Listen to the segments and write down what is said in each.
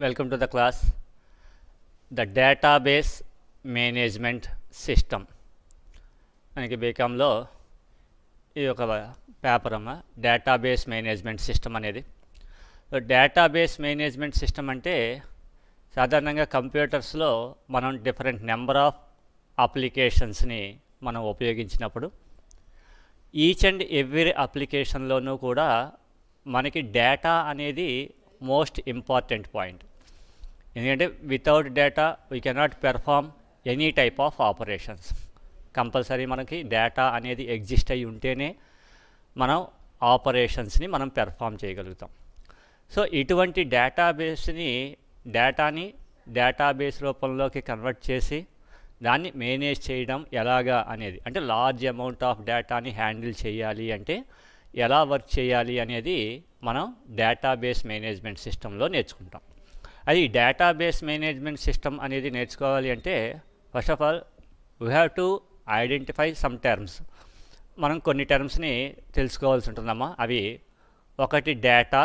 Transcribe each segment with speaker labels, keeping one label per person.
Speaker 1: Welcome to the class. The database management system. మనకి బీకామ్లో ఇది ఒక పేపర్ అమ్మ, డేటాబేస్ మేనేజ్మెంట్ సిస్టమ్ అనేది. డేటాబేస్ మేనేజ్మెంట్ సిస్టమ్ అంటే సాధారణంగా కంప్యూటర్స్లో మనం డిఫరెంట్ నెంబర్ ఆఫ్ అప్లికేషన్స్ని మనం ఉపయోగించినప్పుడు ఈచ్ అండ్ ఎవ్రీ అప్లికేషన్లోనూ కూడా మనకి డేటా అనేది మోస్ట్ ఇంపార్టెంట్ పాయింట్. ఎందుకంటే without data we cannot perform any type of operations. Compulsory మనకి డేటా అనేది ఎగ్జిస్ట్ అయి ఉంటేనే మనం ఆపరేషన్స్ని మనం పెర్ఫామ్ చేయగలుగుతాం. సో ఇటువంటి డేటాని డేటాబేస్ రూపంలోకి కన్వర్ట్ చేసి దాన్ని మేనేజ్ చేయడం ఎలాగా అనేది, అంటే లార్జ్ అమౌంట్ ఆఫ్ డేటాని హ్యాండిల్ చేయాలి అంటే ఎలా వర్క్ చేయాలి అనేది మనం డేటాబేస్ మేనేజ్మెంట్ సిస్టంలో నేర్చుకుంటాం. అది డేటాబేస్ మేనేజ్మెంట్ సిస్టమ్ అనేది నేర్చుకోవాలి అంటే first of all we have to identify some terms. మనం కొన్ని టర్మ్స్ని తెలుసుకోవాల్సి ఉంటుందమ్మా. అవి ఒకటి డేటా,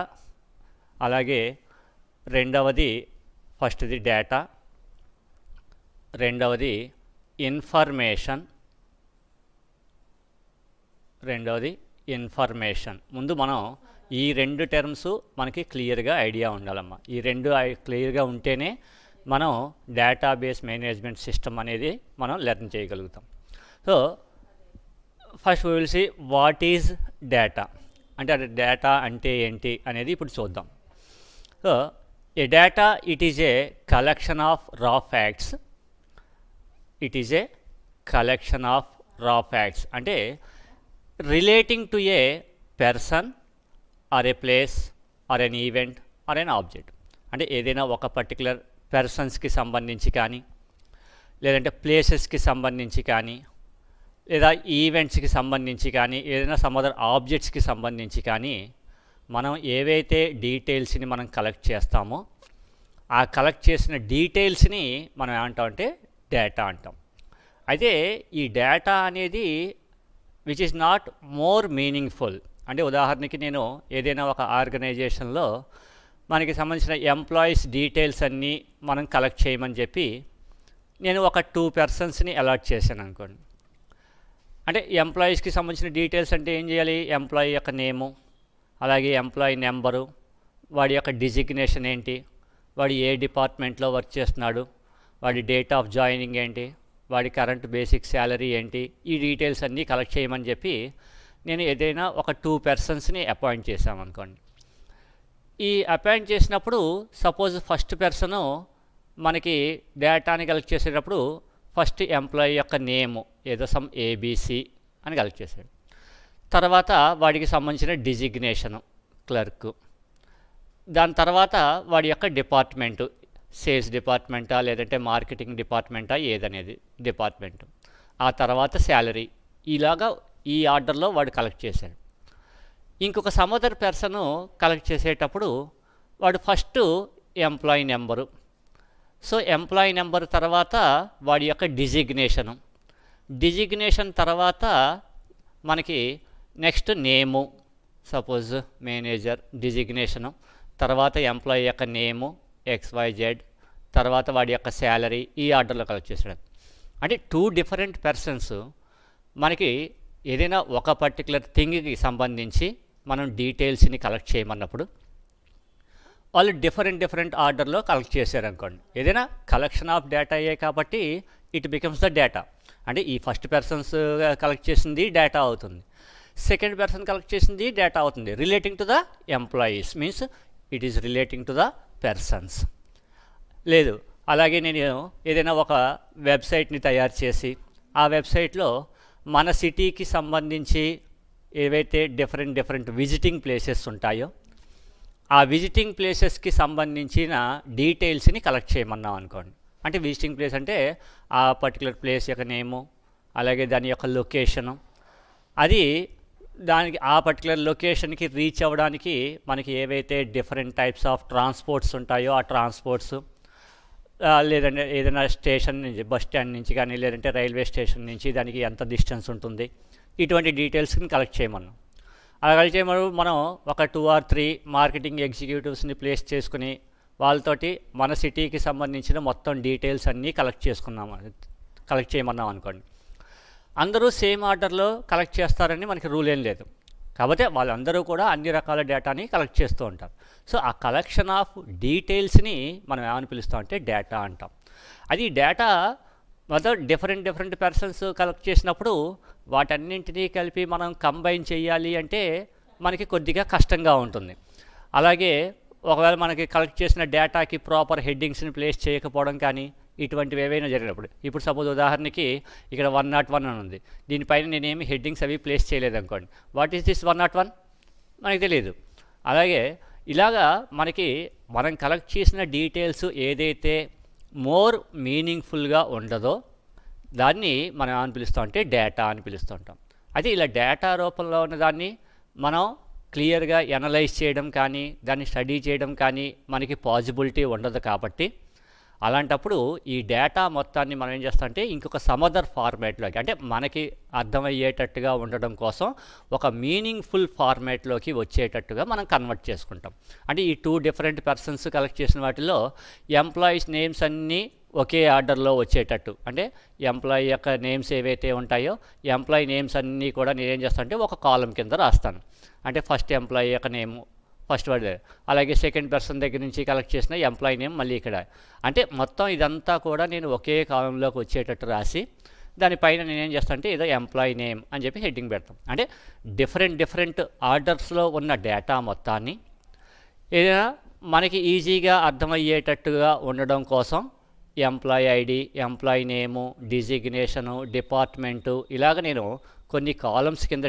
Speaker 1: అలాగే రెండవది ఫస్ట్ది డేటా, రెండవది ఇన్ఫర్మేషన్, ముందు మనం ఈ రెండు టర్మ్స్ మనకి క్లియర్గా ఐడియా ఉండాలమ్మా. ఈ రెండు క్లియర్గా ఉంటేనే మనం డేటాబేస్ మేనేజ్మెంట్ సిస్టమ్ అనేది మనం లెర్న్ చేయగలుగుతాం. So first we will see what is data, అంటే అది డేటా అంటే ఏంటి అనేది ఇప్పుడు చూద్దాం. So a data it is a collection of raw facts. అంటే relating to a person or a place or an event or an object. అంటే ఏదైనా ఒక పర్టికులర్ పర్సన్స్కి సంబంధించి కానీ, లేదంటే ప్లేసెస్కి సంబంధించి కానీ, లేదా ఈవెంట్స్కి సంబంధించి కానీ, ఏదైనా సమ్ అదర్ ఆబ్జెక్ట్స్కి సంబంధించి కానీ మనం ఏవైతే డీటెయిల్స్ని మనం కలెక్ట్ చేస్తామో ఆ కలెక్ట్ చేసిన డీటెయిల్స్ని మనం ఏమంటామంటే డేటా అంటాం. అయితే ఈ డేటా అనేది which is not more meaningful. అంటే ఉదాహరణకి నేను ఏదైనా ఒక ఆర్గనైజేషన్లో మనకి సంబంధించిన ఎంప్లాయీస్ డీటెయిల్స్ అన్నీ మనం కలెక్ట్ చేయమని చెప్పి నేను ఒక 2 పర్సన్స్ని అలాట్ చేశాను అనుకోండి. అంటే ఎంప్లాయీస్కి సంబంధించిన డీటెయిల్స్ అంటే ఏం చేయాలి? ఎంప్లాయీ యొక్క నేము, అలాగే ఎంప్లాయీ నెంబరు, వాడి యొక్క డిజిగ్నేషన్ ఏంటి, వాడు ఏ డిపార్ట్మెంట్లో వర్క్ చేస్తున్నాడు, వాడి డేట్ ఆఫ్ జాయినింగ్ ఏంటి, వాడి కరెంట్ బేసిక్ శాలరీ ఏంటి, ఈ డీటెయిల్స్ అన్నీ కలెక్ట్ చేయమని చెప్పి నేను ఏదైనా ఒక 2 పర్సన్స్ని అపాయింట్ చేశామనుకోండి. ఈ అపాయింట్ చేసినప్పుడు సపోజ్ ఫస్ట్ పర్సను మనకి డేటాని కలెక్ట్ చేసేటప్పుడు ఫస్ట్ ఎంప్లాయీ యొక్క నేము ఏదో సమ్ ఏబీసీ అని కలెక్ట్ చేశాడు. తర్వాత వాడికి సంబంధించిన డిజిగ్నేషను క్లర్క్, దాని తర్వాత వాడి యొక్క డిపార్ట్మెంటు, సేల్స్ డిపార్ట్మెంటా లేదంటే మార్కెటింగ్ డిపార్ట్మెంటా ఏదనేది డిపార్ట్మెంటు, ఆ తర్వాత శాలరీ, ఇలాగా ఈ ఆర్డర్లో వాడు కలెక్ట్ చేశాడు. ఇంకొక సమ్ అదర్ పర్సను కలెక్ట్ చేసేటప్పుడు వాడు first employee number, so employee number తర్వాత వాడి యొక్క డిజిగ్నేషన్ తర్వాత మనకి నెక్స్ట్ నేము, సపోజ్ మేనేజర్ డిజిగ్నేషను, తర్వాత ఎంప్లాయీ యొక్క నేము XYZ, తర్వాత వాడి యొక్క శాలరీ, ఈ ఆర్డర్లో కలెక్ట్ చేసాడు. అంటే 2 డిఫరెంట్ పర్సన్స్ మనకి ఏదైనా ఒక పర్టికులర్ థింగ్కి సంబంధించి మనం డీటెయిల్స్ని కలెక్ట్ చేయమన్నప్పుడు వాళ్ళు డిఫరెంట్ ఆర్డర్లో కలెక్ట్ చేశారనుకోండి. ఏదైనా కలెక్షన్ ఆఫ్ డేటా అయ్యే కాబట్టి ఇట్ బికమ్స్ ద డేటా. అంటే ఈ ఫస్ట్ పర్సన్స్ కలెక్ట్ చేసింది డేటా అవుతుంది, సెకండ్ పర్సన్ కలెక్ట్ చేసింది డేటా అవుతుంది. Relating to the employees means it is relating to the persons. లేదు, అలాగే నేను ఏదైనా ఒక వెబ్సైట్ని తయారు చేసి ఆ వెబ్సైట్లో మన సిటీకి సంబంధించి ఏవైతే డిఫరెంట్ విజిటింగ్ ప్లేసెస్ ఉంటాయో ఆ విజిటింగ్ ప్లేసెస్కి సంబంధించిన డీటెయిల్స్ని కలెక్ట్ చేయమన్నాం అనుకోండి. అంటే విజిటింగ్ ప్లేస్ అంటే ఆ పర్టికులర్ ప్లేస్ యొక్క నేము, అలాగే దాని యొక్క లొకేషను, అది దానికి ఆ పర్టికులర్ లొకేషన్కి రీచ్ అవ్వడానికి మనకి ఏవైతే డిఫరెంట్ టైప్స్ ఆఫ్ ట్రాన్స్పోర్ట్స్ ఉంటాయో ఆ ట్రాన్స్పోర్ట్స్, లేదంటే ఏదైనా స్టేషన్ నుంచి బస్ స్టాండ్ నుంచి కానీ లేదంటే రైల్వే స్టేషన్ నుంచి దానికి ఎంత డిస్టెన్స్ ఉంటుంది, ఇటువంటి డీటెయిల్స్ని కలెక్ట్ చేయమన్నాం. అలా కలెక్ట్ చేయమని మనం ఒక 2 or 3 మార్కెటింగ్ ఎగ్జిక్యూటివ్స్ని ప్లేస్ చేసుకుని వాళ్ళతోటి మన సిటీకి సంబంధించిన మొత్తం డీటెయిల్స్ అన్నీ కలెక్ట్ చేయమన్నాం అనుకోండి. అందరూ సేమ్ ఆర్డర్లో కలెక్ట్ చేస్తారని మనకి రూల్ ఏం లేదు. కాబట్టి వాళ్ళందరూ కూడా అన్ని రకాల డేటాని కలెక్ట్ చేస్తూ ఉంటారు. సో ఆ కలెక్షన్ ఆఫ్ డీటెయిల్స్ని మనం ఏమని పిలుస్తాం అంటే డేటా అంటాం. అది డేటా మొదట డిఫరెంట్ పర్సన్స్ కలెక్ట్ చేసినప్పుడు వాటన్నింటినీ కలిపి మనం కంబైన్ చేయాలి అంటే మనకి కొద్దిగా కష్టంగా ఉంటుంది. అలాగే ఒకవేళ మనకి కలెక్ట్ చేసిన డేటాకి ప్రాపర్ హెడ్డింగ్స్ని ప్లేస్ చేయకపోవడం కానీ ఇటువంటివి ఏవైనా జరిగినప్పుడు, ఇప్పుడు సపోజ్ ఉదాహరణకి ఇక్కడ 101 అని ఉంది, దీనిపైన నేనేమి హెడ్డింగ్స్ అవి ప్లేస్ చేయలేదు అనుకోండి, వాట్ ఈస్ దిస్ 101 మనకి తెలియదు. అలాగే ఇలాగా మనం కలెక్ట్ చేసిన డీటెయిల్స్ ఏదైతే మోర్ మీనింగ్ఫుల్గా ఉండదో దాన్ని మనం ఏమని పిలుస్తాం అంటే డేటా అని పిలుస్తూ ఉంటాం. అయితే ఇలా డేటా రూపంలో ఉన్నదాన్ని మనం క్లియర్గా ఎనలైజ్ చేయడం కానీ దాన్ని స్టడీ చేయడం కానీ మనకి పాసిబిలిటీ ఉండదు. కాబట్టి అలాంటప్పుడు ఈ డేటా మొత్తాన్ని మనం ఏం చేస్తామంటే ఇంకొక సమదర్ ఫార్మాట్లోకి, అంటే మనకి అర్థమయ్యేటట్టుగా ఉండడం కోసం ఒక మీనింగ్ఫుల్ ఫార్మాట్లోకి వచ్చేటట్టుగా మనం కన్వర్ట్ చేసుకుంటాం. అంటే ఈ 2 డిఫరెంట్ పర్సన్స్ కలెక్ట్ చేసిన వాటిలో ఎంప్లాయీస్ నేమ్స్ అన్నీ ఒకే ఆర్డర్లో వచ్చేటట్టు, అంటే ఎంప్లాయీ యొక్క నేమ్స్ ఏవైతే ఉంటాయో ఎంప్లాయీ నేమ్స్ అన్నీ కూడా నేనేం చేస్తాను అంటే ఒక కాలం కింద రాస్తాను. అంటే ఫస్ట్ ఎంప్లాయీ యొక్క నేము ఫస్ట్ వర్డ్, అలాగే సెకండ్ పర్సన్ దగ్గర నుంచి కలెక్ట్ చేసిన ఎంప్లాయీ నేమ్ మళ్ళీ ఇక్కడ, అంటే మొత్తం ఇదంతా కూడా నేను ఒకే కాలంలోకి వచ్చేటట్టు రాసి దానిపైన నేనేం చేస్తాను అంటే ఏదో ఎంప్లాయీ నేమ్ అని చెప్పి హెడ్డింగ్ పెడతాం. అంటే డిఫరెంట్ ఆర్డర్స్లో ఉన్న డేటా మొత్తాన్ని ఏదైనా మనకి ఈజీగా అర్థమయ్యేటట్టుగా ఉండడం కోసం ఎంప్లాయీ ఐడి, ఎంప్లాయీ నేము, డిజిగ్నేషను, డిపార్ట్మెంటు ఇలాగ నేను కొన్ని కాలమ్స్ కింద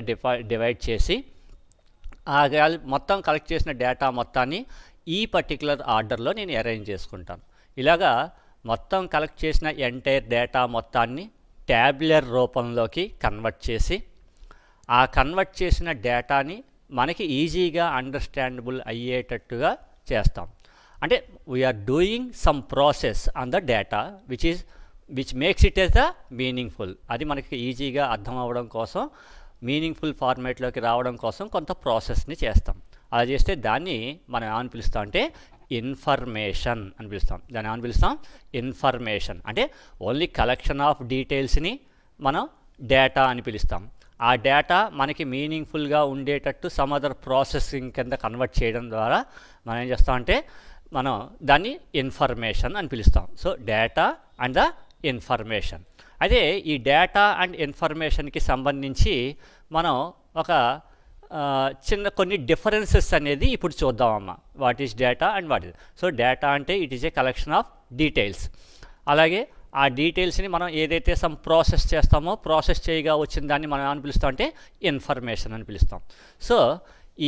Speaker 1: డివైడ్ చేసి మొత్తం కలెక్ట్ చేసిన డేటా మొత్తాన్ని ఈ పర్టికులర్ ఆర్డర్లో నేను అరేంజ్ చేసుకుంటాను. ఇలాగా మొత్తం కలెక్ట్ చేసిన ఎంటైర్ డేటా మొత్తాన్ని ట్యాబ్యులర్ రూపంలోకి కన్వర్ట్ చేసి ఆ కన్వర్ట్ చేసిన డేటాని మనకి ఈజీగా అండర్స్టాండబుల్ అయ్యేటట్టుగా చేస్తాం. అంటే we are doing some process on the data which makes it as the meaningful. అది మనకి ఈజీగా అర్థం అవ్వడం కోసం, మీనింగ్ఫుల్ ఫార్మేట్లోకి రావడం కోసం కొంత ప్రాసెస్ని చేస్తాం. అలా చేస్తే దాన్ని మనం ఏమని పిలుస్తాం అంటే ఇన్ఫర్మేషన్ అని పిలుస్తాం. దాన్ని ఏమని పిలుస్తాం ఇన్ఫర్మేషన్. అంటే ఓన్లీ కలెక్షన్ ఆఫ్ డీటెయిల్స్ని మనం డేటా అని పిలుస్తాం. ఆ డేటా మనకి మీనింగ్ఫుల్గా ఉండేటట్టు సమ్ అదర్ ప్రాసెసింగ్ కింద కన్వర్ట్ చేయడం ద్వారా మనం ఏం చేస్తామంటే మనం దాన్ని ఇన్ఫర్మేషన్ అని పిలుస్తాం. So data and the information. అదే ఈ డేటా అండ్ ఇన్ఫర్మేషన్కి సంబంధించి మనం ఒక కొన్ని డిఫరెన్సెస్ అనేది ఇప్పుడు చూద్దామమ్మా. What is data and what is. So data అంటే it is a collection of details. అలాగే ఆ డీటెయిల్స్ని మనం ఏదైతే సమ్ ప్రాసెస్ చేస్తామో ప్రాసెస్ చేయగా వచ్చిన దాన్ని మనం ఏమని పిలుస్తాం అంటే ఇన్ఫర్మేషన్ అని పిలుస్తాం. సో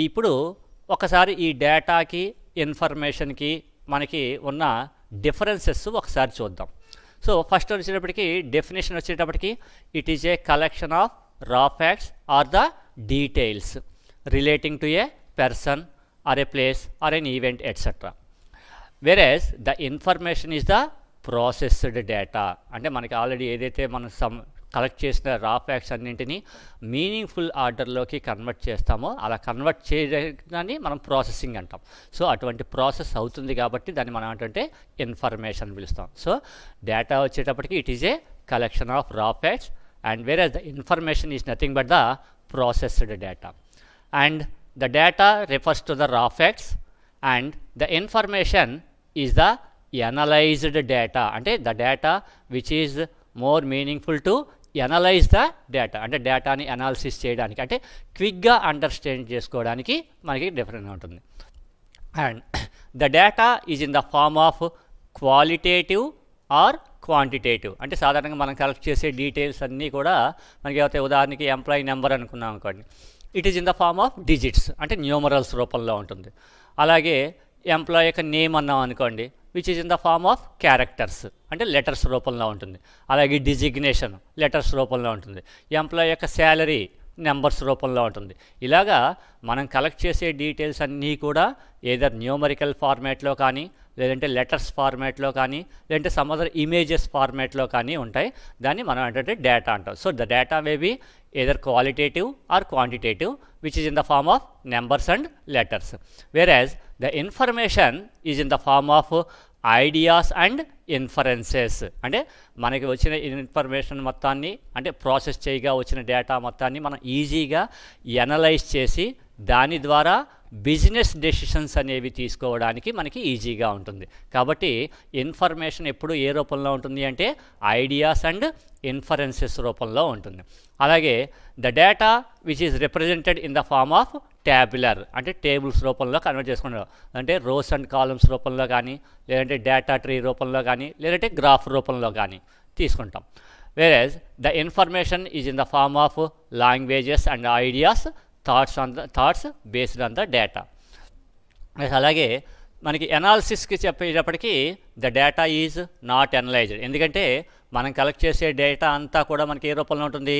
Speaker 1: ఇప్పుడు ఒకసారి ఈ డేటాకి ఇన్ఫర్మేషన్కి మనకి ఉన్న డిఫరెన్సెస్ ఒకసారి చూద్దాం. సో ఫస్ట్ వచ్చేటప్పటికి డెఫినేషన్ వచ్చేటప్పటికి it is a collection of raw facts or the details relating to a person or a place or an event etcetera. Whereas the information is the processed data. అంటే మనకి already ఏదైతే మనం collect చేసిన రా facts అన్నింటినీ meaningful ఆర్డర్లోకి convert చేస్తామో అలా convert చేయడాన్ని మనం ప్రాసెసింగ్ అంటాం. సో అటువంటి ప్రాసెస్ అవుతుంది కాబట్టి దాన్ని మనం ఏంటంటే ఇన్ఫర్మేషన్ పిలుస్తాం. సో డేటా వచ్చేటప్పటికి it is a collection of raw facts and whereas the information is nothing but the processed data. And the data refers to the raw facts and the information is the analysed data. అంటే the data which is more meaningful to analyse the data. అంటే డేటాని analysis చేయడానికి, అంటే క్విక్గా understand చేసుకోవడానికి మనకి డిఫరెంట్గా ఉంటుంది. And the data is in the form of qualitative or quantitative. అంటే సాధారణంగా మనం కలెక్ట్ చేసే డీటెయిల్స్ అన్నీ కూడా మనకి ఏవైతే ఉదాహరణకి ఎంప్లాయీ నెంబర్ అనుకున్నాం అనుకోండి, it is in the form of digits, అంటే న్యూమరల్స్ రూపంలో ఉంటుంది. అలాగే ఎంప్లాయీ యొక్క నేమ్ అన్నాం అనుకోండి, which is in the form of characters, అంటే లెటర్స్ రూపంలో ఉంటుంది. అలాగే డిజిగ్నేషన్ లెటర్స్ రూపంలో ఉంటుంది. ఎంప్లాయీ యొక్క శాలరీ నెంబర్స్ రూపంలో ఉంటుంది. ఇలాగా మనం కలెక్ట్ చేసే డీటెయిల్స్ అన్నీ కూడా ఏదర్ న్యూమరికల్ ఫార్మాట్లో కానీ, లేదంటే లెటర్స్ ఫార్మాట్లో కానీ, లేదంటే సమ్ అదర్ ఇమేజెస్ ఫార్మాట్లో కానీ ఉంటాయి. దాన్ని మనం ఏంటంటే డేటా అంటాం. So the data may be either qualitative or quantitative, which is in the form of numbers and letters, whereas the information is in the form of ideas and inferences. అంటే మనకి వచ్చిన ఇన్ఫర్మేషన్ మొత్తాన్ని, అంటే process చేయగా వచ్చిన data మొత్తాన్ని మనం ఈజీగా ఎనలైజ్ చేసి దాని ద్వారా బిజినెస్ డెసిషన్స్ అనేవి తీసుకోవడానికి మనకి ఈజీగా ఉంటుంది. కాబట్టి ఇన్ఫర్మేషన్ ఎప్పుడు ఏ రూపంలో ఉంటుంది అంటే ఐడియాస్ అండ్ ఇన్ఫరెన్సెస్ రూపంలో ఉంటుంది. అలాగే the data which is represented in the form of tabular, అంటే టేబుల్స్ రూపంలో కన్వర్ట్ చేసుకుంటాం. అంటే రోస్ అండ్ కాలమ్స్ రూపంలో కానీ, లేదంటే డేటా ట్రీ రూపంలో కానీ, లేదంటే గ్రాఫ్ రూపంలో కానీ తీసుకుంటాం. Whereas the information is in the form of languages and ideas, thoughts based on the data. అలాగే మనకి ఎనాలిసిస్కి చెప్పేటప్పటికీ the data is not analysed. ఎందుకంటే మనం కలెక్ట్ చేసే డేటా అంతా కూడా మనకి ఏ రూపంలో ఉంటుంది,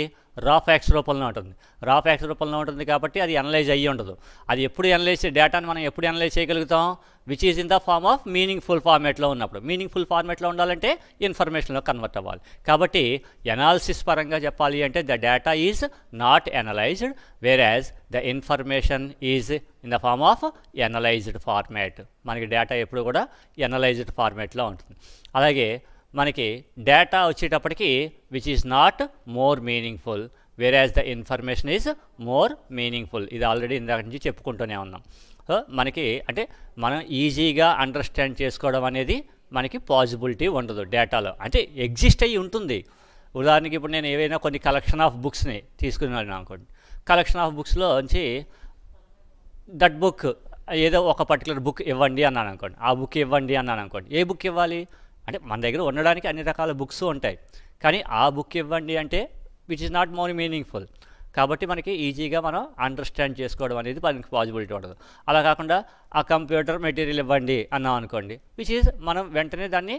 Speaker 1: రా ఫ్యాక్ట్స్ రూపంలో ఉంటుంది. రా ఫ్యాక్ట్స్ రూపంలో ఉంటుంది కాబట్టి అది అనలైజ్ అయ్యి ఉండదు. అది ఎప్పుడు అనలైజ్, డేటాని మనం ఎప్పుడు అనలైజ్ చేయగలుగుతాం, which is in the form of meaningful ఫార్మేట్లో ఉన్నప్పుడు. మీనింగ్ఫుల్ ఫార్మేట్లో ఉండాలంటే ఇన్ఫర్మేషన్లో కన్వర్ట్ అవ్వాలి. కాబట్టి ఎనాలిసిస్ పరంగా చెప్పాలి అంటే the data is not analysed, whereas the information is in the form of analysed format. మనకి డేటా ఎప్పుడు కూడా ఎనలైజ్డ్ ఫార్మేట్లో ఉంటుంది. అలాగే మనకి డేటా వచ్చేటప్పటికి which is not more meaningful, whereas the information is more meaningful. ఇది ఆల్రెడీ ఇందాక నుంచి చెప్పుకుంటూనే ఉన్నాం. సో మనకి అంటే మనం ఈజీగా అండర్స్టాండ్ చేసుకోవడం అనేది మనకి పాసిబిలిటీ ఉండదు డేటాలో. అంటే ఎగ్జిస్ట్ అయ్యి ఉంటుంది. ఉదాహరణకి ఇప్పుడు నేను ఏవైనా కొన్ని కలెక్షన్ ఆఫ్ బుక్స్ని తీసుకున్నాను అనుకోండి. కలెక్షన్ ఆఫ్ బుక్స్లో నుంచి దట్ బుక్, ఏదో ఒక పర్టికులర్ బుక్ ఇవ్వండి అన్నాను అనుకోండి. ఆ బుక్ ఇవ్వండి అన్నాను అనుకోండి. ఏ బుక్ ఇవ్వాలి అంటే మన దగ్గర ఉండడానికి అన్ని రకాల బుక్స్ ఉంటాయి, కానీ ఆ బుక్ ఇవ్వండి అంటే which is not more meaningful. కాబట్టి మనకి ఈజీగా మనం అండర్స్టాండ్ చేసుకోవడం అనేది మనకి పాసిబిలిటీ ఉండదు. అలా కాకుండా ఆ కంప్యూటర్ మెటీరియల్ ఇవ్వండి అన్నాం అనుకోండి, విచ్ ఈజ్ మనం వెంటనే దాన్ని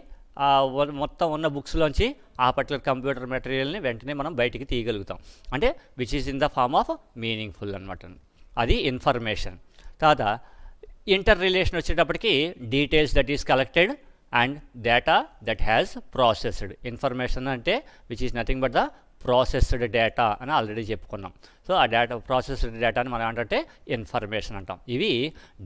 Speaker 1: మొత్తం ఉన్న బుక్స్లోంచి ఆ పర్టికులర్ కంప్యూటర్ మెటీరియల్ని వెంటనే మనం బయటికి తీయగలుగుతాం. అంటే which is in the form of meaningful అనమాట. అది ఇన్ఫర్మేషన్. తర్వాత ఇంటర్ రిలేషన్ వచ్చేటప్పటికి details that is collected and data that has processed. Information అంటే which is nothing but the processed data అని ఆల్రెడీ చెప్పుకున్నాం. సో ఆ డేటా, ప్రాసెస్డ్ డేటాని మనం ఏంటంటే ఇన్ఫర్మేషన్ అంటాం. ఇవి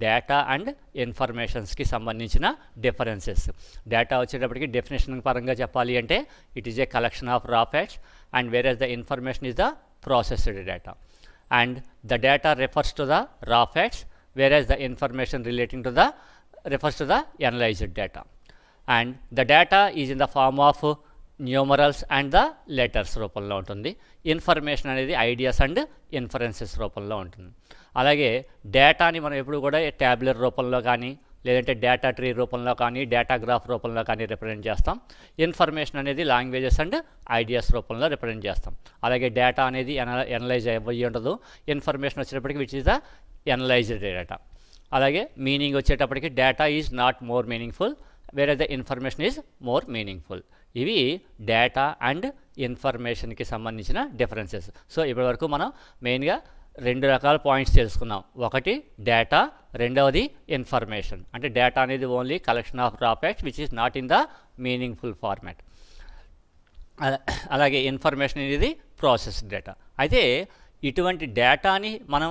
Speaker 1: డేటా అండ్ ఇన్ఫర్మేషన్స్కి సంబంధించిన డిఫరెన్సెస్. డేటా వచ్చేటప్పటికి డెఫినేషన్ పరంగా చెప్పాలి అంటే it is a collection of raw facts and whereas the information is the processed data. And the data refers to the raw facts, whereas the information relating to the refers to the analyzed data. And the data is in the form of numerals and the letters రూపంలో ఉంటుంది. Information అనేది ideas and inferences రూపంలో ఉంటుంది. అలాగే డేటాని మనం ఎప్పుడు కూడా ట్యాబులర్ రూపంలో కానీ, లేదంటే డేటా ట్రీ రూపంలో కానీ, డేటా గ్రాఫ్ రూపంలో కానీ రిప్రజెంట్ చేస్తాం. ఇన్ఫర్మేషన్ అనేది లాంగ్వేజెస్ అండ్ ఐడియాస్ రూపంలో రిప్రజెంట్ చేస్తాం. అలాగే డేటా అనేది ఎనలైజ్ అయ్యి ఉండదు. ఇన్ఫర్మేషన్ వచ్చేటప్పటికి which is the analysed data. అలాగే మీనింగ్ వచ్చేటప్పటికి data is not more meaningful, whereas the information is more meaningful. ఇవి డేటా అండ్ ఇన్ఫర్మేషన్కి సంబంధించిన డిఫరెన్సెస్. సో ఇప్పటివరకు మనం మెయిన్గా రెండు రకాల పాయింట్స్ తెలుసుకున్నాం. ఒకటి డేటా, రెండవది ఇన్ఫర్మేషన్. అంటే డేటా అనేది only collection of raw facts which is not in the meaningful format. అలాగే ఇన్ఫర్మేషన్ అనేది ప్రాసెస్డ్ డేటా. అయితే ఇటువంటి డేటాని మనం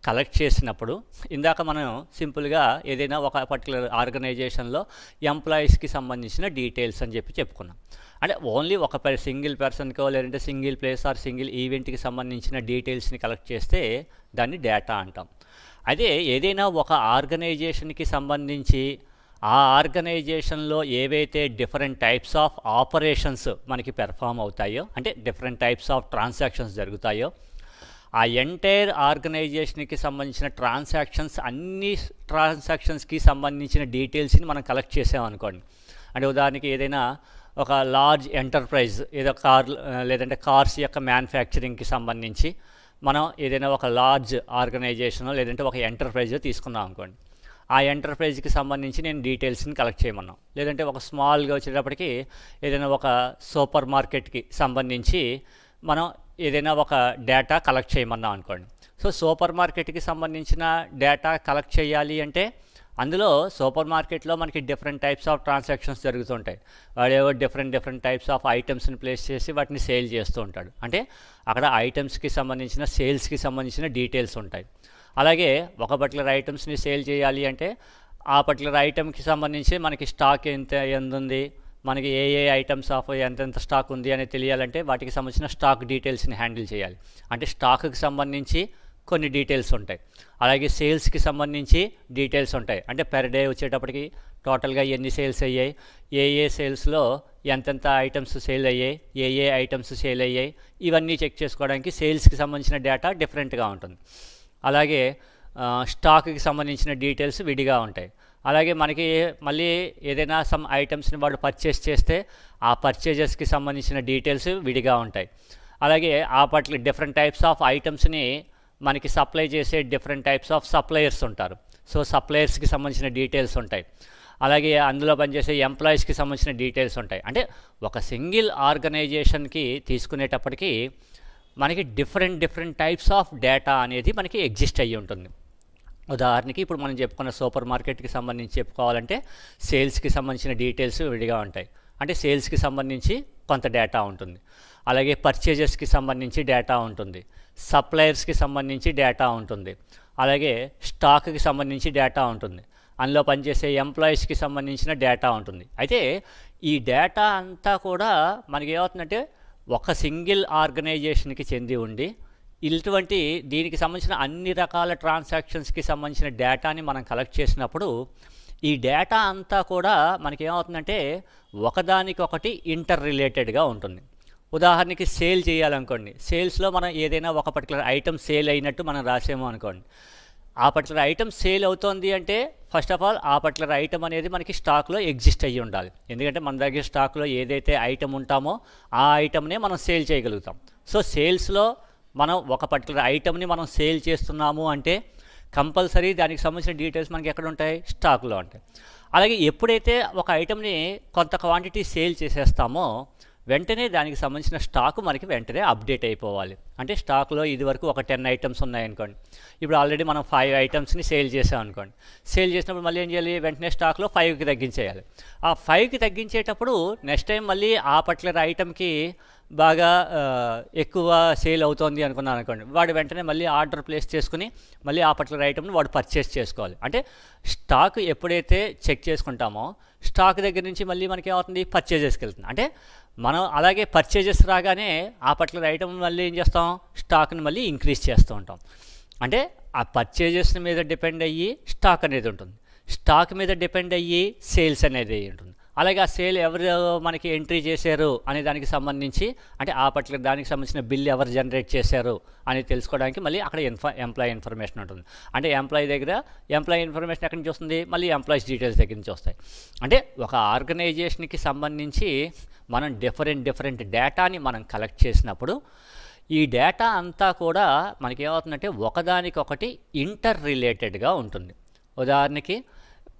Speaker 1: కలెక్ట్ చేసినప్పుడు ఇందాక మనం సింపుల్గా ఏదైనా ఒక పర్టికులర్ ఆర్గనైజేషన్లో ఎంప్లాయీస్కి సంబంధించిన డీటెయిల్స్ అని చెప్పుకున్నాం. అంటే ఓన్లీ ఒక సింగిల్ పర్సన్కో లేదంటే సింగిల్ ప్లేస్ ఆర్ సింగిల్ ఈవెంట్కి సంబంధించిన డీటెయిల్స్ని కలెక్ట్ చేస్తే దాన్ని డేటా అంటాం. అదే ఏదైనా ఒక ఆర్గనైజేషన్కి సంబంధించి ఆ ఆర్గనైజేషన్లో ఏవైతే డిఫరెంట్ టైప్స్ ఆఫ్ ఆపరేషన్స్ మనకి పెర్ఫామ్ అవుతాయో, అంటే డిఫరెంట్ టైప్స్ ఆఫ్ ట్రాన్సాక్షన్స్ జరుగుతాయో, ఆ ఎంటైర్ ఆర్గనైజేషన్కి సంబంధించిన అన్ని ట్రాన్సాక్షన్స్కి సంబంధించిన డీటెయిల్స్ని మనం కలెక్ట్ చేసామనుకోండి. అంటే ఉదాహరణకి ఏదైనా ఒక లార్జ్ ఎంటర్ప్రైజ్, ఏదో లేదంటే కార్స్ యొక్క మ్యానుఫ్యాక్చరింగ్కి సంబంధించి మనం ఏదైనా ఒక లార్జ్ ఆర్గనైజేషన్ లేదంటే ఒక ఎంటర్ప్రైజ్ తీసుకున్నాం అనుకోండి. ఆ ఎంటర్ప్రైజ్కి సంబంధించి నేను డీటెయిల్స్ని కలెక్ట్ చేయమన్నాం. లేదంటే ఒక స్మాల్గా వచ్చేటప్పటికి ఏదైనా ఒక సూపర్ మార్కెట్కి సంబంధించి మనం ఏదైనా ఒక డేటా కలెక్ట్ చేయమన్నాం అనుకోండి. సో సూపర్ మార్కెట్కి సంబంధించిన డేటా కలెక్ట్ చేయాలి అంటే అందులో సూపర్ మార్కెట్లో మనకి డిఫరెంట్ టైప్స్ ఆఫ్ ట్రాన్సాక్షన్స్ జరుగుతుంటాయి. వాడేవో డిఫరెంట్ టైప్స్ ఆఫ్ ఐటమ్స్ని ప్లేస్ చేసి వాటిని సేల్ చేస్తూ ఉంటాడు. అంటే అక్కడ ఐటమ్స్కి సంబంధించిన సేల్స్కి సంబంధించిన డీటెయిల్స్ ఉంటాయి. అలాగే ఒక పర్టికులర్ ఐటమ్స్ని సేల్ చేయాలి అంటే ఆ పర్టికులర్ ఐటమ్కి సంబంధించి మనకి స్టాక్ ఎంత ఉంది, మనకి ఏ ఐటమ్స్ ఆఫ్ ఎంతెంత స్టాక్ ఉంది అనేది తెలియాలంటే వాటికి సంబంధించిన స్టాక్ డీటెయిల్స్ని హ్యాండిల్ చేయాలి. అంటే స్టాక్కి సంబంధించి కొన్ని డీటెయిల్స్ ఉంటాయి. అలాగే సేల్స్కి సంబంధించి డీటెయిల్స్ ఉంటాయి. అంటే పెర్ డే వచ్చేటప్పటికి టోటల్గా ఎన్ని సేల్స్ అయ్యాయి, ఏ సేల్స్లో ఎంతెంత ఐటమ్స్ సేల్ అయ్యాయి, ఏ ఐటమ్స్ సేల్ అయ్యాయి, ఇవన్నీ చెక్ చేసుకోవడానికి సేల్స్కి సంబంధించిన డేటా డిఫరెంట్గా ఉంటుంది. అలాగే స్టాక్కి సంబంధించిన డీటెయిల్స్ విడిగా ఉంటాయి. అలాగే మనకి మళ్ళీ ఏదైనా సమ్ ఐటమ్స్ని వాడు పర్చేస్ చేస్తే ఆ పర్చేజెస్కి సంబంధించిన డీటెయిల్స్ విడిగా ఉంటాయి. అలాగే ఆ పర్టికులర్ డిఫరెంట్ టైప్స్ ఆఫ్ ఐటమ్స్ని మనకి సప్లై చేసే డిఫరెంట్ టైప్స్ ఆఫ్ సప్లయర్స్ ఉంటారు. సో సప్లయర్స్కి సంబంధించిన డీటెయిల్స్ ఉంటాయి. అలాగే అందులో పనిచేసే ఎంప్లాయీస్కి సంబంధించిన డీటెయిల్స్ ఉంటాయి. అంటే ఒక సింగిల్ ఆర్గనైజేషన్కి తీసుకునేటప్పటికీ మనకి డిఫరెంట్ టైప్స్ ఆఫ్ డేటా అనేది మనకి ఎగ్జిస్ట్ అయ్యి ఉంటుంది. ఉదాహరణకి ఇప్పుడు మనం చెప్పుకున్న సూపర్ మార్కెట్కి సంబంధించి చెప్పుకోవాలంటే సేల్స్కి సంబంధించిన డీటెయిల్స్ విడిగా ఉంటాయి. అంటే సేల్స్కి సంబంధించి కొంత డేటా ఉంటుంది. అలాగే పర్చేజెస్కి సంబంధించి డేటా ఉంటుంది. సప్లయర్స్కి సంబంధించి డేటా ఉంటుంది. అలాగే స్టాక్కి సంబంధించి డేటా ఉంటుంది. అందులో పనిచేసే ఎంప్లాయీస్కి సంబంధించిన డేటా ఉంటుంది. అయితే ఈ డేటా అంతా కూడా మనకి ఏమవుతుందంటే ఒక సింగిల్ ఆర్గనైజేషన్కి చెంది ఉండి ఇటువంటి దీనికి సంబంధించిన అన్ని రకాల ట్రాన్సాక్షన్స్కి సంబంధించిన డేటాని మనం కలెక్ట్ చేసినప్పుడు ఈ డేటా అంతా కూడా మనకి ఏమవుతుందంటే ఒకదానికొకటి ఇంటర్ రిలేటెడ్గా ఉంటుంది. ఉదాహరణకి సేల్ చేయాలనుకోండి, సేల్స్లో మనం ఏదైనా ఒక పర్టికులర్ ఐటమ్ సేల్ అయినట్టు మనం రాసాము అనుకోండి. ఆ పర్టికులర్ ఐటమ్ సేల్ అవుతోంది అంటే ఫస్ట్ ఆఫ్ ఆల్ ఆ పర్టికులర్ ఐటమ్ అనేది మనకి స్టాక్లో ఎగ్జిస్ట్ అయ్యి ఉండాలి. ఎందుకంటే మన దగ్గర స్టాక్లో ఏదైతే ఐటమ్ ఉంటామో ఆ ఐటమ్నే మనం సేల్ చేయగలుగుతాం. సో సేల్స్లో మనం ఒక పర్టికులర్ ఐటమ్ని మనం సేల్ చేస్తున్నాము అంటే కంపల్సరీ దానికి సంబంధించిన డీటెయిల్స్ మనకి ఎక్కడ ఉంటాయి, స్టాక్లో ఉంటాయి. అలాగే ఎప్పుడైతే ఒక ఐటమ్ని కొంత క్వాంటిటీ సేల్ చేసేస్తామో వెంటనే దానికి సంబంధించిన స్టాక్ మనకి వెంటనే అప్డేట్ అయిపోవాలి. అంటే స్టాక్లో ఇది వరకు ఒక 10 ఐటమ్స్ ఉన్నాయనుకోండి, ఇప్పుడు ఆల్రెడీ మనం 5 ఐటమ్స్ని సేల్ చేసాం అనుకోండి. సేల్ చేసినప్పుడు మళ్ళీ ఏం చేయాలి, వెంటనే స్టాక్లో 5కి తగ్గించేయాలి. ఆ 5కి తగ్గించేటప్పుడు నెక్స్ట్ టైం మళ్ళీ ఆ పర్టికులర్ ఐటమ్కి బాగా ఎక్కువ సేల్ అవుతోంది అనుకున్నాను అనుకోండి, వాడు వెంటనే మళ్ళీ ఆర్డర్ ప్లేస్ చేసుకుని మళ్ళీ ఆ పర్టికులర్ ఐటమ్ని వాడు పర్చేస్ చేసుకోవాలి. అంటే స్టాక్ ఎప్పుడైతే చెక్ చేసుకుంటామో స్టాక్ దగ్గర నుంచి మళ్ళీ మనకి ఏమవుతుంది, పర్చేజెస్కి వెళ్తుంది. అంటే మనం అలాగే పర్చేజెస్ రాగానే ఆ పర్టికులర్ ఐటమ్ మళ్ళీ ఏం చేస్తాం, స్టాక్ని మళ్ళీ ఇంక్రీజ్ చేస్తూ ఉంటాం. అంటే ఆ పర్చేజెస్ మీద డిపెండ్ అయ్యి స్టాక్ అనేది ఉంటుంది, స్టాక్ మీద డిపెండ్ అయ్యి సేల్స్ అనేది ఉంటుంది. అలాగే ఆ సేల్ ఎవరు మనకి ఎంట్రీ చేశారు అనే దానికి సంబంధించి, అంటే ఆ పర్టికులర్ దానికి సంబంధించిన బిల్ ఎవరు జనరేట్ చేశారు అని తెలుసుకోవడానికి మళ్ళీ అక్కడ ఎంప్లాయీ ఇన్ఫర్మేషన్ ఉంటుంది. అంటే ఎంప్లాయీ దగ్గర ఎంప్లాయీ ఇన్ఫర్మేషన్ ఎక్కడి నుంచి వస్తుంది, మళ్ళీ ఎంప్లాయీస్ డీటెయిల్స్ దగ్గర నుంచి వస్తాయి. అంటే ఒక ఆర్గనైజేషన్కి సంబంధించి మనం డిఫరెంట్ డేటాని మనం కలెక్ట్ చేసినప్పుడు ఈ డేటా అంతా కూడా మనకి ఏమవుతుందంటే ఒకదానికొకటి ఇంటర్ రిలేటెడ్గా ఉంటుంది. ఉదాహరణకి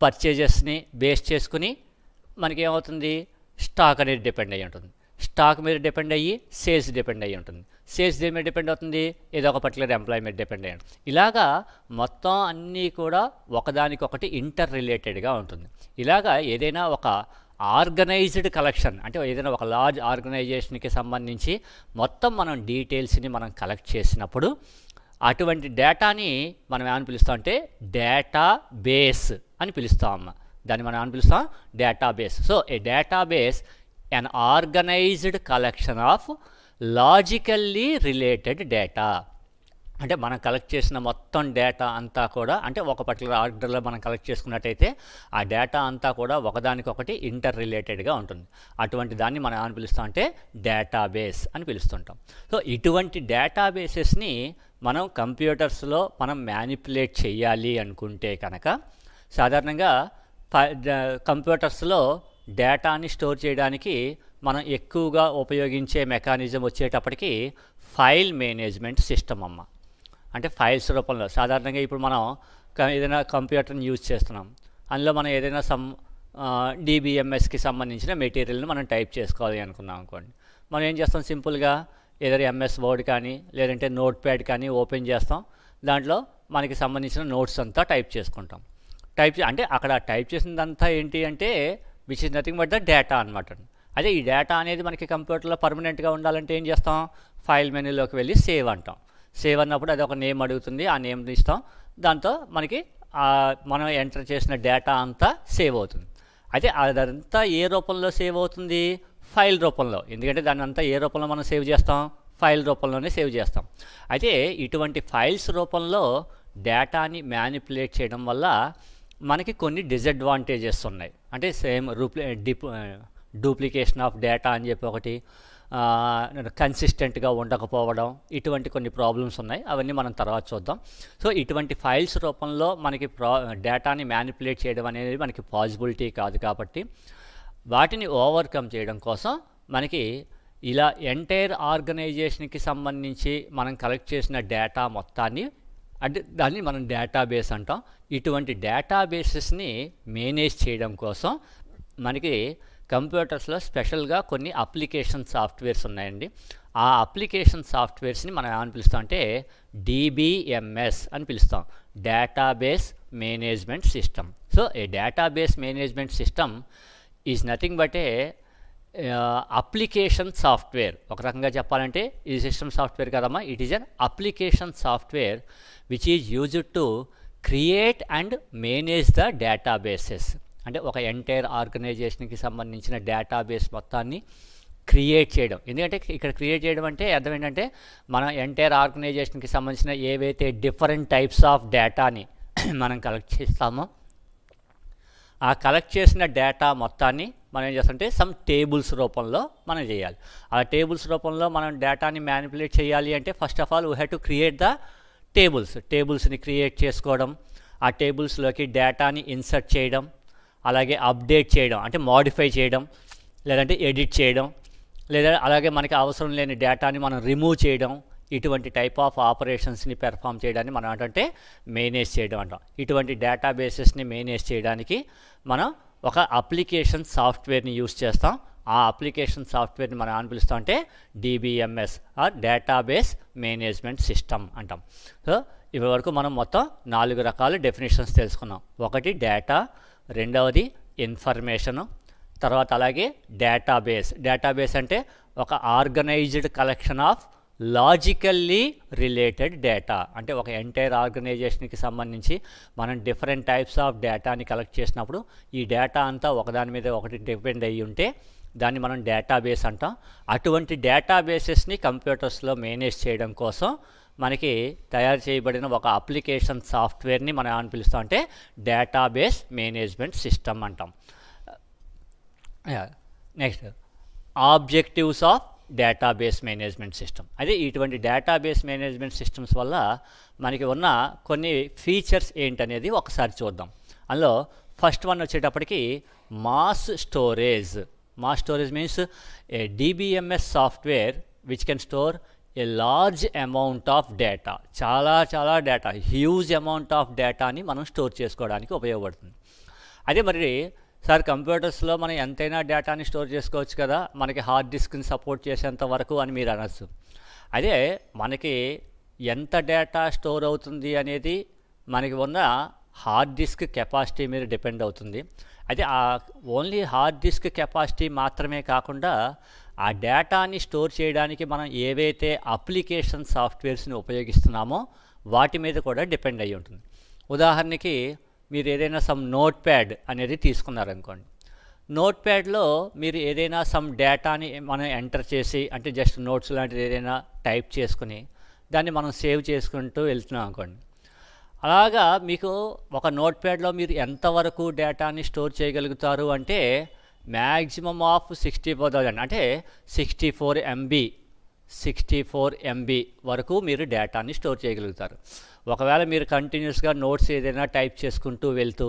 Speaker 1: పర్చేజెస్ని బేస్ చేసుకుని మనకి ఏమవుతుంది, స్టాక్ అనేది డిపెండ్ అయ్యి ఉంటుంది. స్టాక్ మీద డిపెండ్ అయ్యి సేల్స్ డిపెండ్ అయ్యి ఉంటుంది. సేల్స్ దేని మీద డిపెండ్ అవుతుంది, ఏదో ఒక పర్టికులర్ ఎంప్లాయీ మీద డిపెండ్ అయ్యి ఉంటుంది. ఇలాగా మొత్తం అన్నీ కూడా ఒకదానికొకటి ఇంటర్ రిలేటెడ్గా ఉంటుంది. ఇలాగా ఏదైనా ఒక ఆర్గనైజ్డ్ కలెక్షన్, అంటే ఏదైనా ఒక లార్జ్ ఆర్గనైజేషన్కి సంబంధించి మొత్తం మనం డీటెయిల్స్ని మనం కలెక్ట్ చేసినప్పుడు అటువంటి డేటాని మనం ఏమని పిలుస్తాం అంటే డేటా బేస్ అని పిలుస్తాం. దాన్ని మనం ఏమని పిలుస్తాం, database. So A database an organized collection of logically related data. అంటే మనం కలెక్ట్ చేసిన మొత్తం డేటా అంతా కూడా, అంటే ఒక పర్టికులర్ ఆర్డర్లో మనం కలెక్ట్ చేసుకున్నట్టయితే ఆ డేటా అంతా కూడా ఒకదానికొకటి ఇంటర్ రిలేటెడ్గా ఉంటుంది. అటువంటి దాన్ని మనం ఏమని పిలుస్తాం అంటే డేటాబేస్ అని పిలుస్తుంటాం. సో ఇటువంటి డేటాబేసెస్ని మనం కంప్యూటర్స్లో మనం మ్యానిపులేట్ చేయాలి అనుకుంటే కనుక సాధారణంగా కంప్యూటర్స్లో డేటాని స్టోర్ చేయడానికి మనం ఎక్కువగా ఉపయోగించే మెకానిజం వచ్చేటప్పటికి ఫైల్ మేనేజ్మెంట్ సిస్టమ్ అమ్మ. అంటే ఫైల్స్ రూపంలో సాధారణంగా ఇప్పుడు మనం ఏదైనా కంప్యూటర్ని యూజ్ చేస్తున్నాం, అందులో మనం ఏదైనా డిబిఎంఎస్కి సంబంధించిన మెటీరియల్ని మనం టైప్ చేసుకోవాలి అనుకున్నాం అనుకోండి, మనం ఏం చేస్తాం, సింపుల్గా ఏదో ఎంఎస్ వర్డ్ కానీ లేదంటే నోట్ ప్యాడ్ కానీ ఓపెన్ చేస్తాం. దాంట్లో మనకి సంబంధించిన నోట్స్ అంతా టైప్ చేసుకుంటాం. అంటే అక్కడ టైప్ చేసినదంతా ఏంటి అంటే which is nothing but the data అనమాట. అదే ఈ డేటా అనేది మనకి కంప్యూటర్లో పర్మనెంట్గా ఉండాలంటే ఏం చేస్తాం, ఫైల్ మెనూలోకి వెళ్ళి సేవ్ అంటాం. సేవ్ అన్నప్పుడు అది ఒక నేమ్ అడుగుతుంది, ఆ నేమ్ ఇస్తాం. దాంతో మనకి మనం ఎంటర్ చేసిన డేటా అంతా సేవ్ అవుతుంది. అయితే అదంతా ఏ రూపంలో సేవ్ అవుతుంది, ఫైల్ రూపంలో. ఎందుకంటే దాన్ని అంతా ఏ రూపంలో మనం సేవ్ చేస్తాం, ఫైల్ రూపంలోనే సేవ్ చేస్తాం. అయితే ఇటువంటి ఫైల్స్ రూపంలో డేటాని మ్యానిపులేట్ చేయడం వల్ల మనకి కొన్ని డిసడ్వాంటేజెస్ ఉన్నాయి. అంటే సేమ్ డూప్లికేషన్ ఆఫ్ డేటా అని చెప్పి ఒకటి, కన్సిస్టెంట్గా ఉండకపోవడం, ఇటువంటి కొన్ని ప్రాబ్లమ్స్ ఉన్నాయి. అవన్నీ మనం తర్వాత చూద్దాం. సో ఇటువంటి ఫైల్స్ రూపంలో మనకి డేటాని మ్యానిపులేట్ చేయడం అనేది మనకి పాసిబిలిటీ కాదు. కాబట్టి వాటిని ఓవర్కమ్ చేయడం కోసం మనకి ఇలా ఎంటైర్ ఆర్గనైజేషన్కి సంబంధించి మనం కలెక్ట్ చేసిన డేటా మొత్తాన్ని, అంటే దాన్ని మనం డేటాబేస్ అంటాం. ఇటువంటి డేటాబేసెస్ని మేనేజ్ చేయడం కోసం మనకి కంప్యూటర్స్లో స్పెషల్గా కొన్ని అప్లికేషన్ సాఫ్ట్వేర్స్ ఉన్నాయండి. ఆ అప్లికేషన్ సాఫ్ట్వేర్స్ని మనం ఏమని పిలుస్తాం అంటే డిబిఎంఎస్ అని పిలుస్తాం, database management system. So A database management system is nothing but A application software. ఒక రకంగా చెప్పాలంటే ఇది సిస్టమ్ సాఫ్ట్వేర్ కదమ్మా, it is an application software which is used to create and manage the databases. అంటే ఒక entire ఆర్గనైజేషన్కి సంబంధించిన database మొత్తాన్ని create చేయడం. ఎందుకంటే ఇక్కడ క్రియేట్ చేయడం అంటే అర్థం ఏంటంటే మనం ఎంటైర్ ఆర్గనైజేషన్కి సంబంధించిన ఏవైతే డిఫరెంట్ టైప్స్ ఆఫ్ డేటాని మనం కలెక్ట్ చేస్తామో ఆ కలెక్ట్ చేసిన డేటా మొత్తాన్ని మనం ఏం చేస్తామంటే సమ్ టేబుల్స్ రూపంలో మనం చేయాలి. ఆ టేబుల్స్ రూపంలో మనం డేటాని మ్యానిపులేట్ చేయాలి అంటే first of all we have to create the టేబుల్స్ని క్రియేట్ చేసుకోవడం, ఆ టేబుల్స్లోకి డేటాని ఇన్సర్ట్ చేయడం, అలాగే అప్డేట్ చేయడం అంటే మోడిఫై చేయడం, లేదంటే ఎడిట్ చేయడం, లేదా అలాగే మనకి అవసరం లేని డేటాని మనం రిమూవ్ చేయడం, ఇటువంటి టైప్ ఆఫ్ ఆపరేషన్స్ని పెర్ఫామ్ చేయడాన్ని మనం ఏంటంటే మేనేజ్ చేయడం అంటాం. ఇటువంటి డేటాబేసెస్ని మేనేజ్ చేయడానికి మనం ఒక అప్లికేషన్ సాఫ్ట్వేర్ని యూస్ చేస్తాం. ఆ అప్లికేషన్ సాఫ్ట్వేర్ని మనం ఏమని పిలుస్తాం అంటే DBMS or database management system అంటాం. సో ఇప్పటి వరకు మనం మొత్తం 4 రకాల డెఫినేషన్స్ తెలుసుకున్నాం. ఒకటి డేటా, రెండవది ఇన్ఫర్మేషను, తర్వాత అలాగే డేటాబేస్ అంటే ఒక organised collection of logically related data. అంటే ఒక ఎంటైర్ ఆర్గనైజేషన్కి సంబంధించి మనం డిఫరెంట్ టైప్స్ ఆఫ్ డేటాని కలెక్ట్ చేసినప్పుడు ఈ డేటా అంతా ఒకదాని మీద ఒకటి డిపెండ్ అయ్యి ఉంటే దాన్ని మనం డేటాబేస్ అంటాం. అటువంటి డేటాబేసెస్ని కంప్యూటర్స్లో మేనేజ్ చేయడం కోసం మనకి తయారు చేయబడిన ఒక అప్లికేషన్ సాఫ్ట్వేర్ని మనం ఏమని పిలుస్తాం అంటే డేటాబేస్ మేనేజ్మెంట్ సిస్టమ్ అంటాం. Next objectives of database management system. అదే ఇటువంటి డేటాబేస్ మేనేజ్మెంట్ సిస్టమ్స్ వల్ల మనకి ఉన్న కొన్ని ఫీచర్స్ ఏంటనేది ఒకసారి చూద్దాం. అందులో ఫస్ట్ వన్ వచ్చేటప్పటికి mass storage means A DBMS software which can store A large amount of data. చాలా డేటా, హ్యూజ్ అమౌంట్ ఆఫ్ డేటాని మనం స్టోర్ చేసుకోవడానికి ఉపయోగపడుతుంది. అదే మరి సార్ కంప్యూటర్స్లో మనం ఎంతైనా డేటాని స్టోర్ చేసుకోవచ్చు కదా, మనకి హార్డ్ డిస్క్ని సపోర్ట్ చేసేంత వరకు అని మీరు అనొచ్చు. అదే మనకి ఎంత డేటా స్టోర్ అవుతుంది అనేది మనకి ఉన్న హార్డ్ డిస్క్ కెపాసిటీ మీద డిపెండ్ అవుతుంది. అయితే ఆ ఓన్లీ హార్డ్ డిస్క్ కెపాసిటీ మాత్రమే కాకుండా ఆ డేటాని స్టోర్ చేయడానికి మనం ఏవైతే అప్లికేషన్ సాఫ్ట్వేర్స్ని ఉపయోగిస్తున్నామో వాటి మీద కూడా డిపెండ్ అయ్యి ఉంటుంది. ఉదాహరణకి మీరు ఏదైనా సమ్ నోట్ ప్యాడ్ అనేది తీసుకున్నారనుకోండి. నోట్ ప్యాడ్లో మీరు ఏదైనా సమ్ డేటాని మనం ఎంటర్ చేసి అంటే జస్ట్ నోట్స్ లాంటిది ఏదైనా టైప్ చేసుకుని దాన్ని మనం సేవ్ చేసుకుంటూ వెళ్తున్నాం అనుకోండి. అలాగా మీకు ఒక నోట్ ప్యాడ్లో మీరు ఎంతవరకు డేటాని స్టోర్ చేయగలుగుతారు అంటే మ్యాక్సిమమ్ ఆఫ్ 64,000 అంటే 64 MB వరకు మీరు డేటాని స్టోర్ చేయగలుగుతారు. ఒకవేళ మీరు కంటిన్యూస్గా నోట్స్ ఏదైనా టైప్ చేసుకుంటూ వెళ్తూ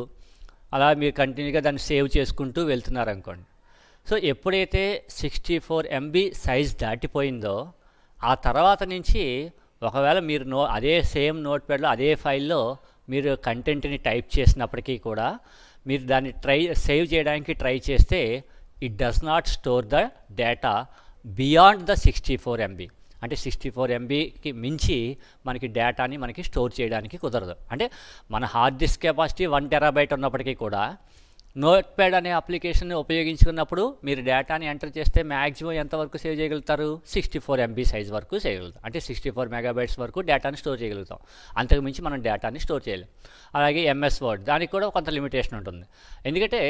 Speaker 1: అలా మీరు కంటిన్యూగా దాన్ని సేవ్ చేసుకుంటూ వెళ్తున్నారనుకోండి. సో ఎప్పుడైతే 64 MB సైజ్ దాటిపోయిందో ఆ తర్వాత నుంచి ఒకవేళ మీరు అదే సేమ్ నోట్ ప్యాడ్లో అదే ఫైల్లో మీరు కంటెంట్ని టైప్ చేసినప్పటికీ కూడా మీరు దాన్ని సేవ్ చేయడానికి ట్రై చేస్తే it does not store the data beyond the 64 MB. అంటే 64 MBకి మించి మనకి డేటాని మనకి స్టోర్ చేయడానికి కుదరదు. అంటే మన హార్డ్ డిస్క్ కెపాసిటీ 1 TB ఉన్నప్పటికీ కూడా నోట్ ప్యాడ్ అనే అప్లికేషన్ ఉపయోగించుకున్నప్పుడు మీరు డేటాని ఎంటర్ చేస్తే మ్యాక్సిమం ఎంతవరకు సేవ్ చేయగలుగుతారు? 64 MB సైజ్ వరకు చేయగలుగుతాం. అంటే 64 MB వరకు డేటాని స్టోర్ చేయగలుగుతాం. అంతకు మించి మనం డేటాని స్టోర్ చేయలేం. అలాగే MS వర్డ్ దానికి కూడా కొంత లిమిటేషన్ ఉంటుంది. ఎందుకంటే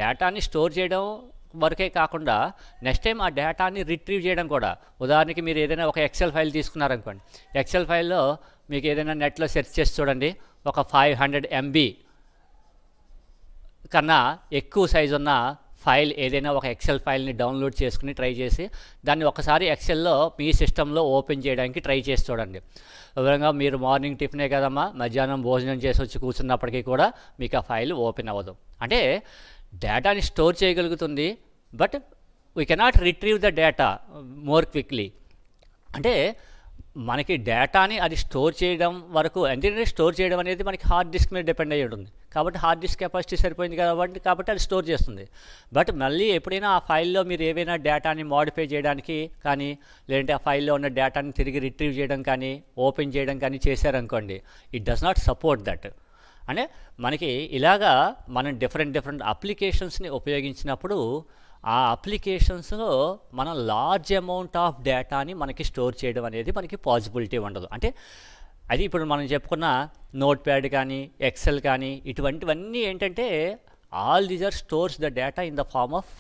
Speaker 1: డేటాని స్టోర్ చేయడం వరకే కాకుండా నెక్స్ట్ టైం ఆ డేటాని రిట్రీవ్ చేయడం కూడా. ఉదాహరణకి మీరు ఏదైనా ఒక ఎక్సెల్ ఫైల్ తీసుకున్నారనుకోండి, ఎక్సెల్ ఫైల్లో మీకు ఏదైనా నెట్లో సెర్చ్ చేసి చూడండి, ఒక 500 MB కన్నా ఎక్కువ సైజు ఉన్న ఫైల్ ఏదైనా ఒక ఎక్సెల్ ఫైల్ని డౌన్లోడ్ చేసుకుని ట్రై చేసి దాన్ని ఒకసారి ఎక్సెల్లో మీ సిస్టంలో ఓపెన్ చేయడానికి ట్రై చేసి చూడండి. వివరంగా మీరు మార్నింగ్ టిఫినే కదమ్మా, మధ్యాహ్నం భోజనం చేసి వచ్చి కూర్చున్నప్పటికీ కూడా మీకు ఆ ఫైల్ ఓపెన్ అవ్వదు. అంటే డేటాని స్టోర్ చేయగలుగుతుంది, but we cannot retrieve the data more quickly. అంటే మనకి డేటాని అది స్టోర్ చేయడం వరకు, ఎందుకంటే స్టోర్ చేయడం అనేది మనకి హార్డ్ డిస్క్ మీద డిపెండ్ అయ్యి ఉంటుంది. కాబట్టి హార్డ్ డిస్క్ కెపాసిటీ సరిపోయింది కాబట్టి అది స్టోర్ చేస్తుంది. బట్ మళ్ళీ ఎప్పుడైనా ఆ ఫైల్లో మీరు ఏవైనా డేటాని మోడిఫై చేయడానికి కానీ, లేదంటే ఆ ఫైల్లో ఉన్న డేటాని తిరిగి రిట్రీవ్ చేయడం కానీ, ఓపెన్ చేయడం కానీ చేశారనుకోండి, it does not support that. అంటే మనకి ఇలాగా మనం డిఫరెంట్ అప్లికేషన్స్ని ఉపయోగించినప్పుడు ఆ అప్లికేషన్స్లో మనం లార్జ్ అమౌంట్ ఆఫ్ డేటాని మనకి స్టోర్ చేయడం అనేది మనకి పాసిబిలిటీ ఉండదు. అంటే అది ఇప్పుడు మనం చెప్పుకున్న నోట్ ప్యాడ్ కానీ, ఎక్సెల్ కానీ, ఇటువంటివన్నీ ఏంటంటే all these are stores the data in the form of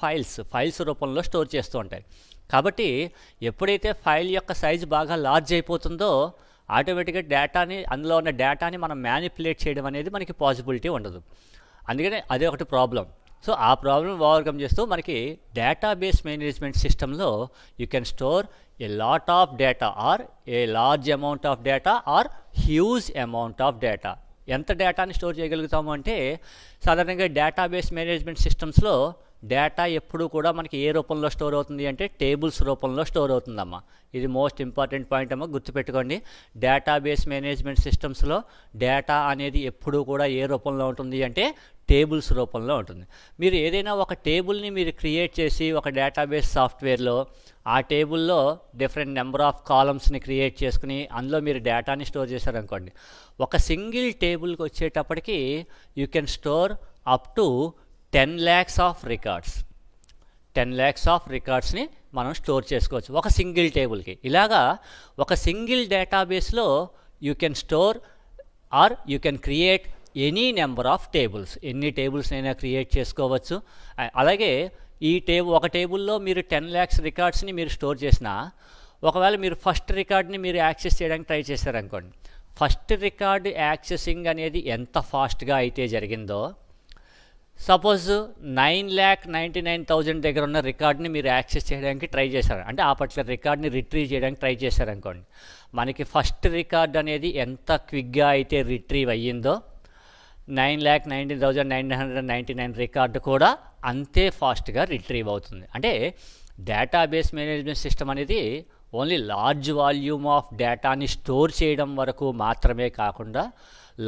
Speaker 1: files రూపంలో స్టోర్ చేస్తూ ఉంటాయి. కాబట్టి ఎప్పుడైతే ఫైల్ యొక్క సైజు బాగా లార్జ్ అయిపోతుందో ఆటోమేటిక్గా డేటాని, అందులో ఉన్న డేటాని మనం మ్యానిపులేట్ చేయడం అనేది మనకి పాసిబిలిటీ ఉండదు. అందుకనే అదే ఒకటి ప్రాబ్లం. సో ఆ ప్రాబ్లం ఓవర్కమ్ చేస్తూ మనకి డేటాబేస్ మేనేజ్మెంట్ సిస్టంలో you can store a lot of data or a large amount of data or huge amount of data. ఎంత డేటాని స్టోర్ చేయగలుగుతాము అంటే, సాధారణంగా డేటాబేస్ మేనేజ్మెంట్ సిస్టమ్స్లో డేటా ఎప్పుడు కూడా మనకి ఏ రూపంలో స్టోర్ అవుతుంది అంటే టేబుల్స్ రూపంలో స్టోర్ అవుతుందమ్మా. ఇది మోస్ట్ ఇంపార్టెంట్ పాయింట్ అమ్మా, గుర్తుపెట్టుకోండి. డేటాబేస్ మేనేజ్మెంట్ సిస్టమ్స్లో డేటా అనేది ఎప్పుడూ కూడా ఏ రూపంలో ఉంటుంది అంటే టేబుల్స్ రూపంలో ఉంటుంది. మీరు ఏదైనా ఒక టేబుల్ని మీరు క్రియేట్ చేసి ఒక డేటాబేస్ సాఫ్ట్వేర్లో ఆ టేబుల్లో డిఫరెంట్ నెంబర్ ఆఫ్ కాలమ్స్ని క్రియేట్ చేసుకుని అందులో మీరు డేటాని స్టోర్ చేశారనుకోండి, ఒక సింగిల్ టేబుల్కి వచ్చేటప్పటికి you can store up to 10 lakhs of records. 10 lakhs of రికార్డ్స్ని మనం స్టోర్ చేసుకోవచ్చు ఒక సింగిల్ టేబుల్కి. ఇలాగా ఒక సింగిల్ డేటాబేస్లో you can store or you can create any number of tables. ఎన్ని టేబుల్స్ అయినా క్రియేట్ చేసుకోవచ్చు. అలాగే ఈ ఒక టేబుల్లో మీరు 10 lakhs రికార్డ్స్ని మీరు స్టోర్ చేసినా, ఒకవేళ మీరు ఫస్ట్ రికార్డ్ని మీరు యాక్సెస్ చేయడానికి ట్రై చేశారనుకోండి, ఫస్ట్ రికార్డ్ యాక్సెసింగ్ అనేది ఎంత ఫాస్ట్గా అయితే జరిగిందో, సపోజ్ 9,99,000 దగ్గర ఉన్న రికార్డ్ని మీరు యాక్సెస్ చేయడానికి ట్రై చేశారు అంటే ఆ పర్టికులర్ రికార్డ్ని రిట్రీవ్ చేయడానికి ట్రై చేశారనుకోండి, మనకి ఫస్ట్ రికార్డ్ అనేది ఎంత క్విక్గా అయితే రిట్రీవ్ అయ్యిందో 9,19,999 రికార్డు కూడా అంతే ఫాస్ట్గా రిట్రీవ్ అవుతుంది. అంటే డేటాబేస్ మేనేజ్మెంట్ సిస్టమ్ అనేది ఓన్లీ లార్జ్ వాల్యూమ్ ఆఫ్ డేటాని స్టోర్ చేయడం వరకు మాత్రమే కాకుండా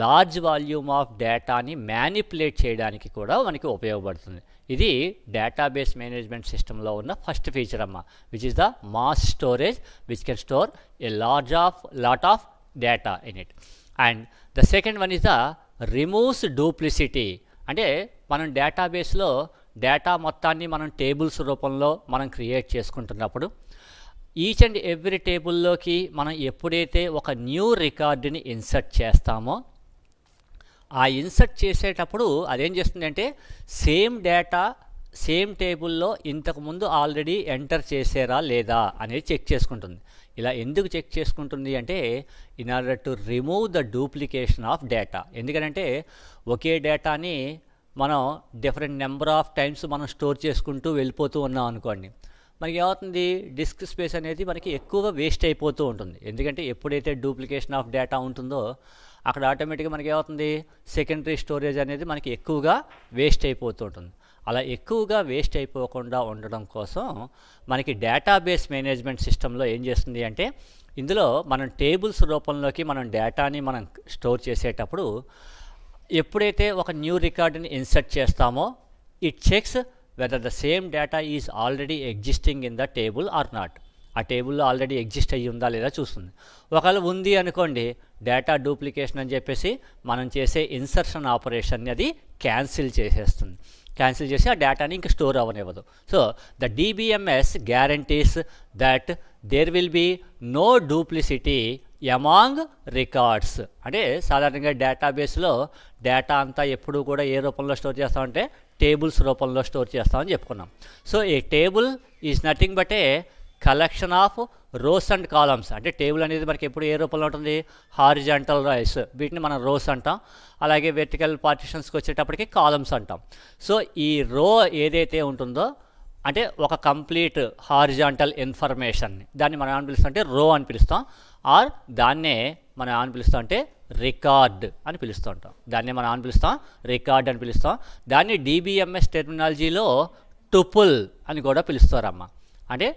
Speaker 1: లార్జ్ వాల్యూమ్ ఆఫ్ డేటాని మ్యానిపులేట్ చేయడానికి కూడా మనకి ఉపయోగపడుతుంది. ఇది డేటాబేస్ మేనేజ్మెంట్ సిస్టంలో ఉన్న ఫస్ట్ ఫీచర్ అమ్మ, which is the mass storage which can store a lot of data in it. And the second one is the removes duplicity. అంటే మనం డేటాబేస్లో డేటా మొత్తాన్ని మనం టేబుల్స్ రూపంలో మనం క్రియేట్ చేసుకుంటున్నప్పుడు ఈచ్ అండ్ ఎవ్రీ టేబుల్లోకి మనం ఎప్పుడైతే ఒక న్యూ రికార్డుని ఇన్సర్ట్ చేస్తామో, ఆ ఇన్సర్ట్ చేసేటప్పుడు అదేం చేస్తుందంటే సేమ్ డేటా సేమ్ టేబుల్లో ఇంతకుముందు ఆల్రెడీ ఎంటర్ చేసారా లేదా అనేది చెక్ చేసుకుంటుంది. ఇలా ఎందుకు చెక్ చేసుకుంటుంది అంటే in order to remove the duplication of data. ఎందుకంటే ఒకే డేటాని మనం డిఫరెంట్ నెంబర్ ఆఫ్ టైమ్స్ మనం స్టోర్ చేసుకుంటూ వెళ్ళిపోతూ ఉన్నాం అనుకోండి, మనకి ఏమవుతుంది, డిస్క్ స్పేస్ అనేది మనకి ఎక్కువగా వేస్ట్ అయిపోతూ ఉంటుంది. ఎందుకంటే ఎప్పుడైతే డూప్లికేషన్ ఆఫ్ డేటా ఉంటుందో అక్కడ ఆటోమేటిక్గా మనకి ఏమవుతుంది, సెకండరీ స్టోరేజ్ అనేది మనకి ఎక్కువగా వేస్ట్ అయిపోతూ ఉంటుంది. అలా ఎక్కువగా వేస్ట్ అయిపోకుండా ఉండడం కోసం మనకి డేటాబేస్ మేనేజ్మెంట్ సిస్టంలో ఏం చేస్తుంది అంటే, ఇందులో మనం టేబుల్స్ రూపంలోకి మనం డేటాని మనం స్టోర్ చేసేటప్పుడు ఎప్పుడైతే ఒక న్యూ రికార్డుని ఇన్సర్ట్ చేస్తామో it checks whether the same data is already existing in the table or not. ఆ టేబుల్లో ఆల్రెడీ ఎగ్జిస్ట్ అయ్యి ఉందా లేదా చూస్తుంది. ఒకవేళ ఉంది అనుకోండి, డేటా డూప్లికేషన్ అని చెప్పేసి మనం చేసే ఇన్సర్షన్ ఆపరేషన్ని అది క్యాన్సిల్ చేసేస్తుంది. క్యాన్సిల్ చేసి ఆ డేటాని ఇంకా స్టోర్ అవ్వనివ్వదు. So the DBMS guarantees that there will be no duplicity among records. అంటే సాధారణంగా డేటాబేస్లో డేటా అంతా ఎప్పుడూ కూడా ఏ రూపంలో స్టోర్ చేస్తామంటే టేబుల్స్ రూపంలో స్టోర్ చేస్తామని చెప్పుకున్నాం. So A table is nothing but a collection of rows and columns. అంటే టేబుల్ అనేది మనకి ఎప్పుడు ఏ రూపంలో ఉంటుంది, హారిజాంటల్ రైస్, వీటిని మనం రోస్ అంటాం. అలాగే వెర్టికల్ పార్టిషన్స్కి వచ్చేటప్పటికి కాలమ్స్ అంటాం. సో ఈ రో ఏదైతే ఉంటుందో అంటే ఒక కంప్లీట్ హారిజాంటల్ ఇన్ఫర్మేషన్ని దాన్ని మనం ఏమని పిలుస్తాం అంటే రో అని పిలుస్తాం. ఆర్ దాన్నే మనం ఏమని పిలుస్తాం అంటే రికార్డ్ అని పిలుస్తూ ఉంటాం. దాన్నే మనం ఏమని పిలుస్తాం, రికార్డ్ అని పిలుస్తాం. దాన్ని DBMS టెర్మినాలజీలో టుపుల్ అని కూడా పిలుస్తారమ్మ. అంటే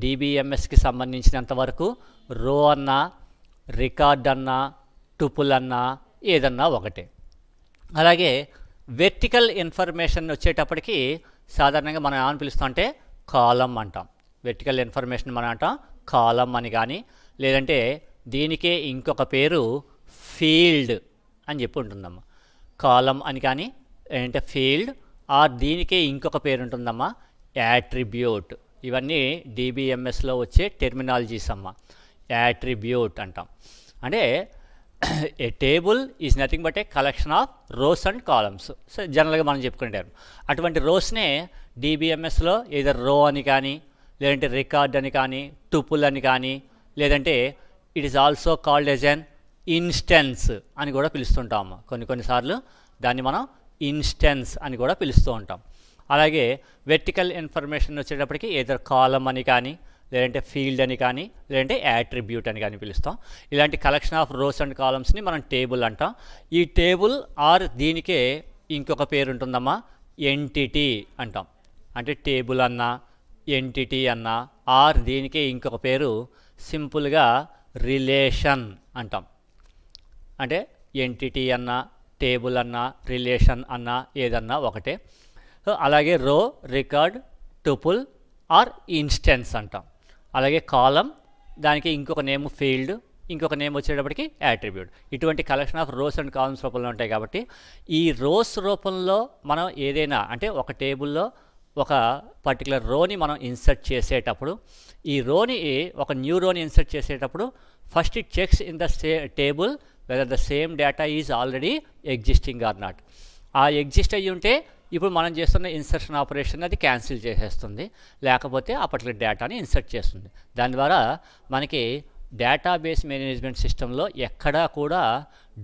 Speaker 1: DBMSకి సంబంధించినంత వరకు రో అన్నా, రికార్డ్ అన్నా, టుపుల్ అన్నా ఏదన్నా ఒకటే. అలాగే వెర్టికల్ ఇన్ఫర్మేషన్ వచ్చేటప్పటికి సాధారణంగా మనం ఏమని పిలుస్తాం అంటే కాలమ్ అంటాం. వెర్టికల్ ఇన్ఫర్మేషన్ మనం అంటాం కాలమ్ అని, కానీ లేదంటే దీనికే ఇంకొక పేరు ఫీల్డ్ అని చెప్పి ఉంటుందమ్మా. కాలమ్ అని కానీ ఏంటంటే ఫీల్డ్, ఆర్ దీనికే ఇంకొక పేరు ఉంటుందమ్మా యాట్రిబ్యూట్. ఇవన్నీ DBMSలో వచ్చే టెర్మినాలజీస్ అమ్మ. యాట్రిబ్యూట్ అంటాం. అంటే a table is nothing but a collection of rows and columns. So జనరల్గా మనం చెప్పుకుంటారు అటువంటి రోస్నే DBMSలో ఏదో రో అని కానీ, లేదంటే రికార్డ్ అని కానీ, టుపుల్ అని కానీ, లేదంటే it is also called as an instance అని కూడా పిలుస్తుంటాము. కొన్నిసార్లు దాన్ని మనం ఇన్స్టెన్స్ అని కూడా పిలుస్తూ ఉంటాం. అలాగే వెర్టికల్ ఇన్ఫర్మేషన్ వచ్చేటప్పటికి ఏదో కాలమ్ అని కానీ, లేదంటే ఫీల్డ్ అని కానీ, లేదంటే యాట్రిబ్యూట్ అని కానీ పిలుస్తాం. ఇలాంటి కలెక్షన్ ఆఫ్ రోస్ అండ్ కాలమ్స్ని మనం టేబుల్ అంటాం. ఈ టేబుల్ ఆర్ దీనికే ఇంకొక పేరు ఉంటుందమ్మా ఎంటిటీ అంటాం. అంటే టేబుల్ అన్నా, ఎంటిటీ అన్నా, ఆర్ దీనికే ఇంకొక పేరు సింపుల్గా రిలేషన్ అంటాం. అంటే ఎంటిటీ అన్నా, టేబుల్ అన్నా, రిలేషన్ అన్నా ఏదన్నా ఒకటే. అలాగే రో, రికార్డ్, టుపుల్ ఆర్ ఇన్స్టెన్స్ అంటాం. అలాగే కాలమ్ దానికి ఇంకొక నేమ్ ఫీల్డ్, ఇంకొక నేమ్ వచ్చేటప్పటికి యాట్రిబ్యూట్. ఇటువంటి collection of rows and columns రూపంలో ఉంటాయి. కాబట్టి ఈ రోస్ రూపంలో మనం ఏదైనా అంటే ఒక టేబుల్లో ఒక పర్టికులర్ రోని మనం ఇన్సర్ట్ చేసేటప్పుడు, ఈ రోని ఒక న్యూ రోని ఇన్సర్ట్ చేసేటప్పుడు first it checks in the table whether the same data is already existing are not. ఆ ఎగ్జిస్ట్ అయ్యి ఉంటే ఇప్పుడు మనం చేస్తున్న ఇన్సర్షన్ ఆపరేషన్ అది క్యాన్సిల్ చేసేస్తుంది, లేకపోతే ఆ పర్టికులర్ డేటాని ఇన్సర్ట్ చేస్తుంది. దాని ద్వారా మనకి డేటాబేస్ మేనేజ్మెంట్ సిస్టంలో ఎక్కడా కూడా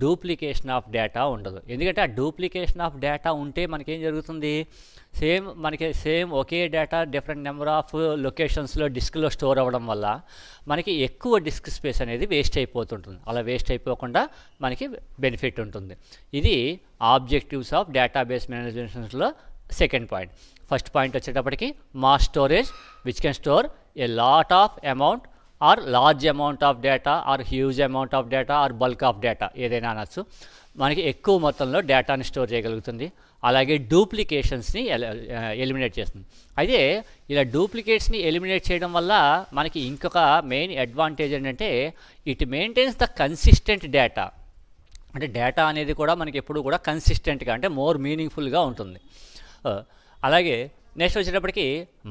Speaker 1: డూప్లికేషన్ ఆఫ్ డేటా ఉండదు. ఎందుకంటే ఆ డూప్లికేషన్ ఆఫ్ డేటా ఉంటే మనకేం జరుగుతుంది, సేమ్ ఒకే డేటా డిఫరెంట్ నెంబర్ ఆఫ్ లొకేషన్స్లో డిస్క్లో స్టోర్ అవ్వడం వల్ల మనకి ఎక్కువ డిస్క్ స్పేస్ అనేది వేస్ట్ అయిపోతుంటుంది. అలా వేస్ట్ అయిపోకుండా మనకి బెనిఫిట్ ఉంటుంది. ఇది ఆబ్జెక్టివ్స్ ఆఫ్ డేటాబేస్ మేనేజ్మెంట్లో సెకండ్ పాయింట్. ఫస్ట్ పాయింట్ వచ్చేటప్పటికి mass storage which can store a lot of amount or large amount of data or huge amount of data or bulk of data ఏదైనా అనొచ్చు. మనకి ఎక్కువ మొత్తంలో డేటాని స్టోర్ చేయగలుగుతుంది. అలాగే డూప్లికేషన్స్ని ఎలిమినేట్ చేస్తుంది. అయితే ఇలా డూప్లికేట్స్ని ఎలిమినేట్ చేయడం వల్ల మనకి ఇంకొక మెయిన్ అడ్వాంటేజ్ ఏంటంటే it maintains the consistent data. అంటే డేటా అనేది కూడా మనకి ఎప్పుడు కూడా కన్సిస్టెంట్గా అంటే మోర్ మీనింగ్ఫుల్గా ఉంటుంది. అలాగే నెక్స్ట్ వచ్చేటప్పటికి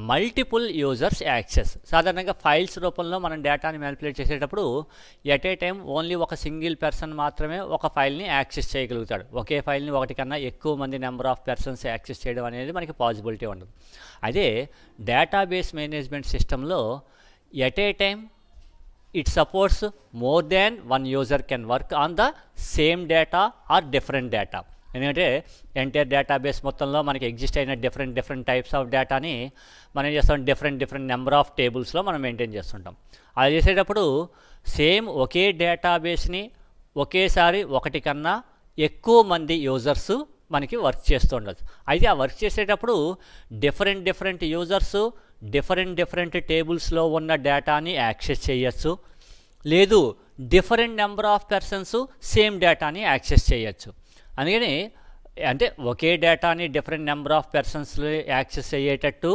Speaker 1: మల్టిపుల్ యూజర్స్ యాక్సెస్. సాధారణంగా ఫైల్స్ రూపంలో మనం డేటాని మ్యానిపులేట్ చేసేటప్పుడు ఎట్ ఏ టైం ఓన్లీ ఒక సింగిల్ పర్సన్ మాత్రమే ఒక ఫైల్ని యాక్సెస్ చేయగలుగుతాడు. ఒకే ఫైల్ని ఒకటి కన్నా ఎక్కువ మంది నెంబర్ ఆఫ్ పర్సన్స్ యాక్సెస్ చేయడం అనేది మనకి పాసిబిలిటీ ఉండదు. అదే డేటాబేస్ మేనేజ్మెంట్ సిస్టంలో at a time it supports more than one user can work on the same data or different data. ఎందుకంటే ఎంటైర్ డేటాబేస్ మొత్తంలో మనకి ఎగ్జిస్ట్ అయిన డిఫరెంట్ టైప్స్ ఆఫ్ డేటాని మనం ఏం చేస్తాం, డిఫరెంట్ నెంబర్ ఆఫ్ టేబుల్స్లో మనం మెయింటైన్ చేస్తుంటాం. అలా చేసేటప్పుడు సేమ్ ఒకే డేటాబేస్ని ఒకేసారి ఒకటి కన్నా ఎక్కువ మంది యూజర్స్ మనకి వర్క్ చేస్తూ ఉండొచ్చు. అయితే ఆ వర్క్ చేసేటప్పుడు డిఫరెంట్ యూజర్స్ డిఫరెంట్ టేబుల్స్లో ఉన్న డేటాని యాక్సెస్ చేయొచ్చు, లేదు different number of persons same డేటాని యాక్సెస్ చేయొచ్చు. అందుకని అంటే ఒకే డేటాని different number of persons access అయ్యేటట్టు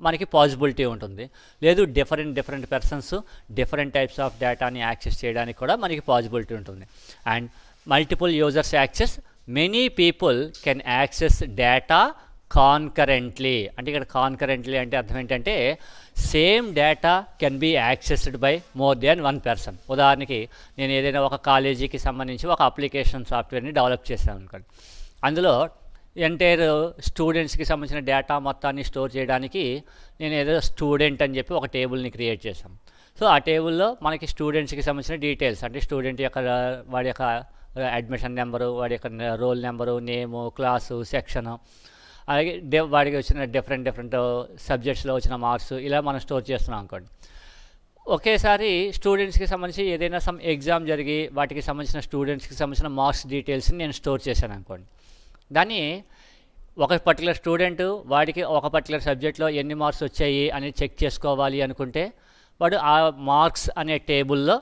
Speaker 1: మనకి పాసిబిలిటీ ఉంటుంది. లేదు different persons different types of డేటాని యాక్సెస్ చేయడానికి కూడా మనకి పాసిబిలిటీ ఉంటుంది. And multiple users access, many people can access data concurrently. అంటే ఇక్కడ కాన్కరెంట్లీ అంటే అర్థం ఏంటంటే same data can be accessed by more than one person. ఉదాహరణకి నేను ఏదైనా ఒక కాలేజీకి సంబంధించి ఒక అప్లికేషన్ సాఫ్ట్వేర్ని డెవలప్ చేశాను అనుకోండి. అందులో ఎంటైర్ స్టూడెంట్స్కి సంబంధించిన డేటా మొత్తాన్ని స్టోర్ చేయడానికి నేను ఏదో స్టూడెంట్ అని చెప్పి ఒక టేబుల్ని క్రియేట్ చేశాను. సో ఆ టేబుల్లో మనకి స్టూడెంట్స్కి సంబంధించిన డీటెయిల్స్ అంటే స్టూడెంట్ యొక్క వాడి యొక్క అడ్మిషన్ నెంబరు, వాడి యొక్క రోల్ నెంబరు, నేము, క్లాసు, సెక్షను, అలాగే వాడికి వచ్చిన డిఫరెంట్ సబ్జెక్ట్స్లో వచ్చిన మార్క్స్ ఇలా మనం స్టోర్ చేస్తున్నాం అనుకోండి. ఒకేసారి స్టూడెంట్స్కి సంబంధించి ఏదైనా ఎగ్జామ్ జరిగి వాటికి సంబంధించిన స్టూడెంట్స్కి సంబంధించిన మార్క్స్ డీటెయిల్స్ని నేను స్టోర్ చేశాను అనుకోండి. దాన్ని ఒక పర్టికులర్ స్టూడెంట్ వాడికి ఒక పర్టికులర్ సబ్జెక్ట్లో ఎన్ని మార్క్స్ వచ్చాయి అని చెక్ చేసుకోవాలి అనుకుంటే వాడు ఆ మార్క్స్ అనే టేబుల్లో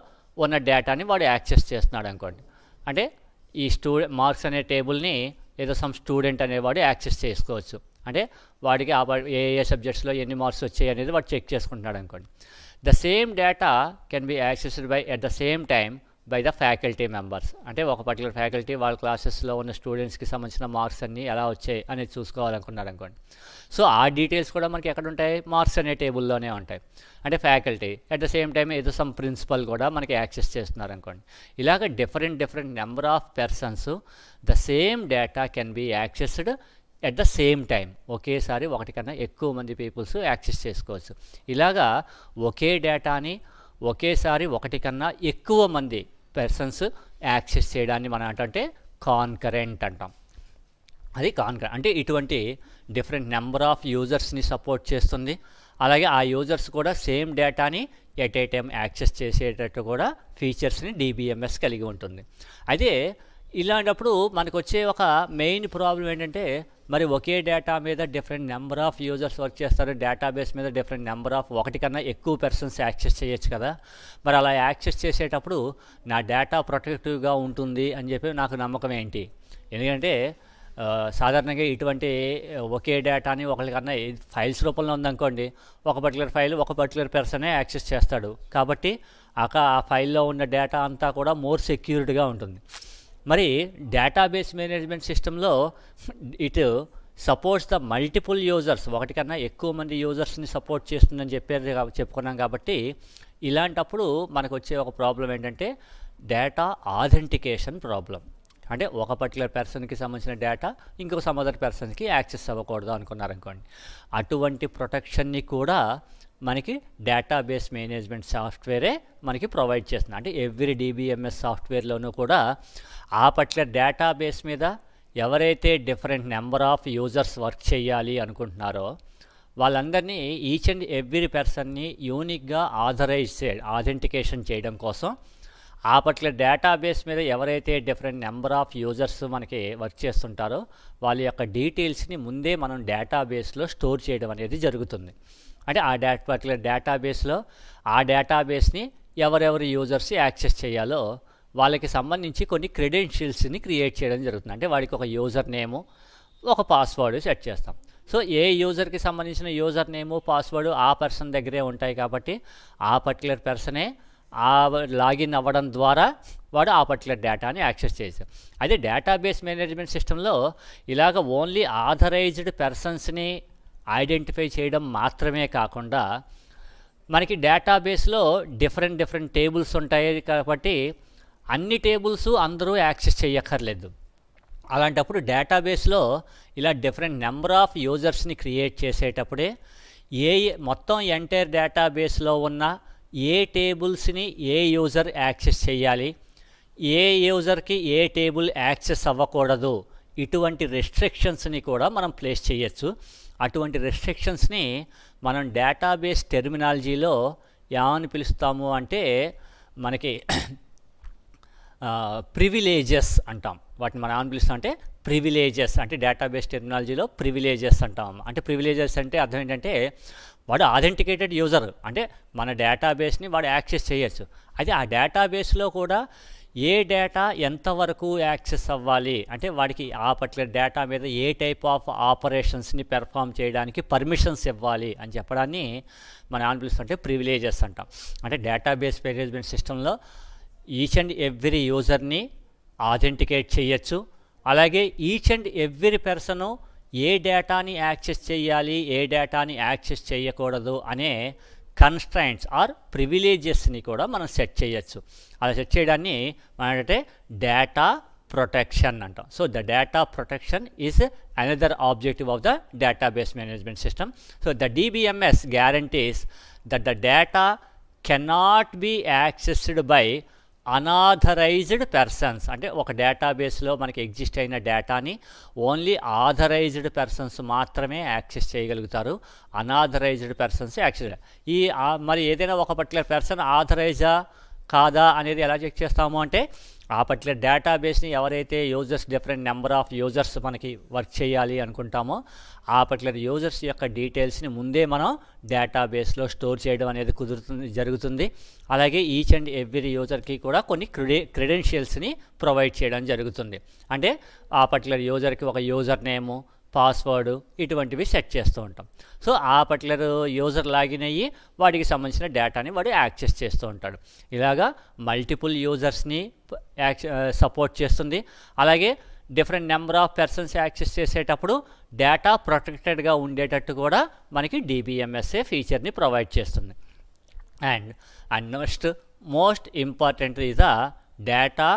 Speaker 1: ఉన్న డేటాని వాడు యాక్సెస్ చేస్తున్నాడు అనుకోండి. అంటే ఈ మార్క్స్ అనే టేబుల్ని ఏదో స్టూడెంట్ అనేవాడు యాక్సెస్ చేసుకోవచ్చు. అంటే వాడికి ఏ సబ్జెక్ట్స్లో ఎన్ని మార్క్స్ వచ్చాయి అనేది వాడు చెక్ చేసుకుంటున్నాడు అనుకోండి. The same data can be accessed at the same time by the faculty members. అంటే ఒక పర్టికులర్ ఫ్యాకల్టీ వాళ్ళ క్లాసెస్లో ఉన్న స్టూడెంట్స్కి సంబంధించిన మార్క్స్ అన్నీ ఎలా వచ్చాయి అనేది చూసుకోవాలనుకున్నారు అనుకోండి. సో ఆ డీటెయిల్స్ కూడా మనకి ఎక్కడ ఉంటాయి, మార్క్స్ అనే టేబుల్లోనే ఉంటాయి. అంటే faculty at the same time ఏదో ప్రిన్సిపల్ కూడా మనకి యాక్సెస్ చేస్తున్నారు అనుకోండి. ఇలాగ different number of persons the same data can be accessed at the same time. ఒకేసారి ఒకటి కన్నా ఎక్కువ మంది పీపుల్స్ యాక్సెస్ చేసుకోవచ్చు. ఇలాగా ఒకే డేటాని ఒకేసారి ఒకటి కన్నా ఎక్కువ మంది పర్సన్స్ యాక్సెస్ చేయడాన్ని మనం అంటే కాన్కరెంట్ అంటాం. అది కాన్కరెంట్ అంటే ఇటువంటి డిఫరెంట్ నెంబర్ ఆఫ్ యూజర్స్ని సపోర్ట్ చేస్తుంది. అలాగే ఆ యూజర్స్ కూడా సేమ్ డేటాని ఎట్ ఏ టైం యాక్సెస్ చేసేటట్టు కూడా ఫీచర్స్ని DBMS కలిగి ఉంటుంది. అయితే ఇలాంటప్పుడు మనకు వచ్చే ఒక మెయిన్ ప్రాబ్లం ఏంటంటే మరి ఒకే డేటా మీద different number of users work చేస్తారు, డేటాబేస్ మీద డిఫరెంట్ నెంబర్ ఆఫ్ ఒకటి కన్నా ఎక్కువ పర్సన్స్ యాక్సెస్ చేయొచ్చు కదా. మరి అలా యాక్సెస్ చేసేటప్పుడు నా డేటా ప్రొటెక్టివ్గా ఉంటుంది అని చెప్పి నాకు నమ్మకం ఏంటి? ఎందుకంటే సాధారణంగా ఇటువంటి ఒకే డేటాని ఒకరికన్నా ఫైల్స్ రూపంలో ఉందనుకోండి, ఒక పర్టికులర్ ఫైల్ ఒక పర్టికులర్ పర్సనే యాక్సెస్ చేస్తాడు. కాబట్టి ఆ ఫైల్లో ఉన్న డేటా అంతా కూడా మోర్ సెక్యూర్డ్గా ఉంటుంది. మరి డేటాబేస్ మేనేజ్మెంట్ సిస్టంలో it supports the multiple users, ఒకటి కన్నా ఎక్కువ మంది యూజర్స్ని సపోర్ట్ చేస్తుందని చెప్పుకున్నాం. కాబట్టి ఇలాంటప్పుడు మనకు వచ్చే ఒక ప్రాబ్లం ఏంటంటే డేటా ఆథెంటికేషన్ ప్రాబ్లం. అంటే ఒక పర్టికులర్ పర్సన్కి సంబంధించిన డేటా ఇంకొక సమ్ అదర్ పర్సన్కి యాక్సెస్ అవ్వకూడదు అనుకున్నారనుకోండి. అటువంటి ప్రొటెక్షన్ని కూడా మనకి డేటాబేస్ మేనేజ్మెంట్ సాఫ్ట్వేరే మనకి ప్రొవైడ్ చేస్తుంది. అంటే ఎవ్రీ DBMS సాఫ్ట్వేర్లోనూ కూడా ఆ పర్టికులర్ డేటాబేస్ మీద ఎవరైతే different number of users work చేయాలి అనుకుంటున్నారో వాళ్ళందరినీ ఈచ్ అండ్ ఎవ్రీ పర్సన్ని యూనిక్గా ఆథెంటికేషన్ చేయడం కోసం ఆ పర్టికులర్ డేటాబేస్ మీద ఎవరైతే డిఫరెంట్ నెంబర్ ఆఫ్ యూజర్స్ మనకి వర్క్ చేస్తుంటారో వాళ్ళ యొక్క డీటెయిల్స్ని ముందే మనం డేటాబేస్లో స్టోర్ చేయడం అనేది జరుగుతుంది. అంటే ఆ పర్టికులర్ డేటాబేస్లో ఆ డేటాబేస్ని ఎవరెవరు యూజర్స్ యాక్సెస్ చేయాలో వాళ్ళకి సంబంధించి కొన్ని క్రెడెన్షియల్స్ని క్రియేట్ చేయడం జరుగుతుంది. అంటే వాడికి ఒక యూజర్ నేము ఒక పాస్వర్డ్ సెట్ చేస్తాం. సో ఏ యూజర్కి సంబంధించిన యూజర్ నేము పాస్వర్డ్ ఆ పర్సన్ దగ్గరే ఉంటాయి కాబట్టి ఆ పర్టికులర్ పర్సనే ఆ లాగిన్ అవ్వడం ద్వారా వాడు ఆ పర్టికులర్ డేటాని యాక్సెస్ చేశారు. అయితే డేటాబేస్ మేనేజ్మెంట్ సిస్టంలో ఇలాగ ఓన్లీ ఆథరైజ్డ్ పర్సన్స్ని ఐడెంటిఫై చేయడం మాత్రమే కాకుండా మనకి డేటాబేస్లో డిఫరెంట్ టేబుల్స్ ఉంటాయి కాబట్టి అన్ని టేబుల్స్ అందరూ యాక్సెస్ చేయక్కర్లేదు. అలాంటప్పుడు డేటాబేస్లో ఇలా డిఫరెంట్ నెంబర్ ఆఫ్ యూజర్స్ని క్రియేట్ చేసేటప్పుడే మొత్తం ఎంటైర్ డేటాబేస్లో ఉన్న ఏ టేబుల్స్ని ఏ యూజర్ యాక్సెస్ చేయాలి, ఏ యూజర్కి ఏ టేబుల్ యాక్సెస్ అవ్వకూడదు, ఇటువంటి రెస్ట్రిక్షన్స్ని కూడా మనం ప్లేస్ చేయొచ్చు. అటువంటి రెస్ట్రిక్షన్స్ని మనం డేటాబేస్ టెర్మినాలజీలో ఏమని పిలుస్తాము అంటే మనకి ప్రివిలేజెస్ అంటాం. వాటిని మనం ఏమని పిలుస్తాం అంటే ప్రివిలేజెస్. అంటే డేటాబేస్ టెర్మినాలజీలో ప్రివిలేజెస్ అంటాం. అంటే ప్రివిలేజెస్ అంటే అర్థం ఏంటంటే వాడు ఆథెంటికేటెడ్ యూజర్, అంటే మన డేటాబేస్ని వాడు యాక్సెస్ చేయొచ్చు. అయితే ఆ డేటాబేస్లో కూడా ఏ డేటా ఎంతవరకు యాక్సెస్ అవ్వాలి, అంటే వాడికి ఆ పర్టికులర్ డేటా మీద ఏ టైప్ ఆఫ్ ఆపరేషన్స్ని పెర్ఫామ్ చేయడానికి పర్మిషన్స్ ఇవ్వాలి అని చెప్పడాన్ని మనం ఏమని పిలుస్తుంటే ప్రివిలేజెస్ అంటాం. అంటే డేటాబేస్ మేనేజ్మెంట్ సిస్టంలో ఈచ్ అండ్ ఎవ్రీ యూజర్ని ఆథెంటికేట్ చేయొచ్చు. అలాగే ఈచ్ అండ్ ఎవ్రీ పర్సను ఏ డేటాని యాక్సెస్ చేయాలి, ఏ డేటాని యాక్సెస్ చేయకూడదు అనే కన్స్ట్రైంట్స్ ఆర్ ప్రివిలేజెస్ని కూడా మనం సెట్ చేయొచ్చు. అలా సెట్ చేయడాన్ని మనం అంటే డేటా ప్రొటెక్షన్ అంటాం. So the data protection is another objective of the database management system. So the DBMS guarantees that the data cannot be accessed by unauthorised persons. అంటే ఒక డేటాబేస్లో మనకి ఎగ్జిస్ట్ అయిన డేటాని ఓన్లీ ఆథరైజ్డ్ పర్సన్స్ మాత్రమే access చేయగలుగుతారు. Unauthorised persons access మరి ఏదైనా ఒక పర్టికులర్ పర్సన్ ఆథరైజా కాదా అనేది ఎలా చెక్ చేస్తాము అంటే ఆ పర్టికులర్ డేటాబేస్ని ఎవరైతే users different number of users మనకి వర్క్ చేయాలి అనుకుంటామో ఆ పర్టికులర్ యూజర్స్ యొక్క డీటెయిల్స్ని ముందే మనం డేటాబేస్లో స్టోర్ చేయడం అనేది జరుగుతుంది. అలాగే ఈచ్ అండ్ ఎవ్రీ యూజర్కి కూడా కొన్ని క్రెడెన్షియల్స్ని ప్రొవైడ్ చేయడం జరుగుతుంది. అంటే ఆ పర్టికులర్ యూజర్కి ఒక యూజర్ నేము, పాస్వర్డ్ ఇటువంటివి సెట్ చేస్తూ ఉంటాం. సో ఆ పర్టికులర్ యూజర్ లాగిన్ అయ్యి వాడికి సంబంధించిన డేటాని వాడు యాక్సెస్ చేస్తూ ఉంటాడు. ఇలాగా మల్టిపుల్ యూజర్స్ని సపోర్ట్ చేస్తుంది. అలాగే different number of persons access చేసేటప్పుడు డేటా ప్రొటెక్టెడ్గా ఉండేటట్టు కూడా మనకి DBMSA ఫీచర్ని ప్రొవైడ్ చేస్తుంది. And most important is the data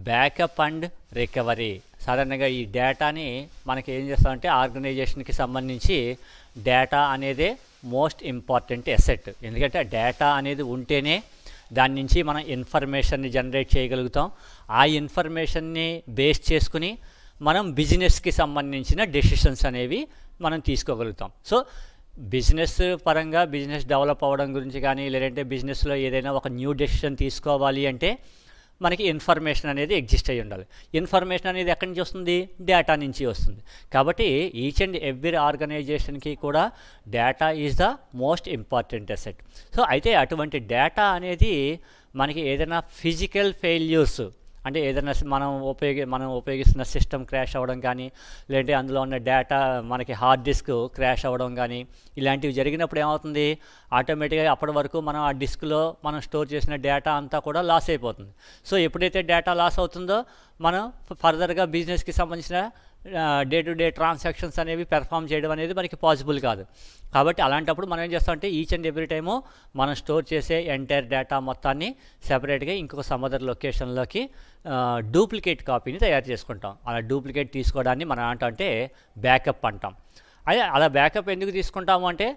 Speaker 1: backup and recovery. సాధారణంగా ఈ డేటాని మనకి ఏం చేస్తామంటే ఆర్గనైజేషన్కి సంబంధించి డేటా అనేదే మోస్ట్ ఇంపార్టెంట్ ఎసెట్. ఎందుకంటే డేటా అనేది ఉంటేనే దాని నుంచి మనం ఇన్ఫర్మేషన్ని జనరేట్ చేయగలుగుతాం. ఆ ఇన్ఫర్మేషన్ని బేస్ చేసుకుని మనం బిజినెస్కి సంబంధించిన డెసిషన్స్ అనేవి మనం తీసుకోగలుగుతాం. సో బిజినెస్ పరంగా బిజినెస్ డెవలప్ అవ్వడం గురించి కానీ లేదంటే బిజినెస్లో ఏదైనా ఒక న్యూ డెసిషన్ తీసుకోవాలి అంటే మనకి ఇన్ఫర్మేషన్ అనేది ఎగ్జిస్ట్ అయ్యి ఉండాలి. ఇన్ఫర్మేషన్ అనేది ఎక్కడి నుంచి వస్తుంది? డేటా నుంచి వస్తుంది. కాబట్టి ఈచ్ అండ్ ఎవ్రీ ఆర్గనైజేషన్కి కూడా data is the most important asset. So అయితే అటువంటి డేటా అనేది మనకి ఏదైనా ఫిజికల్ ఫెయిల్యూర్స్ అంటే ఏదైనా మనం ఉపయోగిస్తున్న సిస్టమ్ క్రాష్ అవ్వడం కానీ లేదంటే అందులో ఉన్న డేటా మనకి హార్డ్ డిస్క్ క్రాష్ అవ్వడం కానీ ఇలాంటివి జరిగినప్పుడు ఏమవుతుంది? ఆటోమేటిక్గా అప్పటి వరకు మనం ఆ డిస్క్లో మనం స్టోర్ చేసిన డేటా అంతా కూడా లాస్ అయిపోతుంది. సో ఎప్పుడైతే డేటా లాస్ అవుతుందో మనం ఫర్దర్గా బిజినెస్కి సంబంధించిన డే టు డే ట్రాన్సాక్షన్స్ అనేవి పెర్ఫామ్ చేయడం అనేది మనకి పాసిబుల్ కాదు. కాబట్టి అలాంటప్పుడు మనం ఏం చేస్తామంటే ఈచ్ అండ్ ఎవ్రీ టైము మనం స్టోర్ చేసే ఎంటైర్ డేటా మొత్తాన్ని సెపరేట్గా ఇంకొక సమ్ అదర్ లొకేషన్లోకి డూప్లికేట్ కాపీని తయారు చేసుకుంటాం. అలా డూప్లికేట్ తీసుకోవడాన్ని మనం అంటే బ్యాకప్ అంటాం. అదే అలా బ్యాకప్ ఎందుకు తీసుకుంటాము అంటే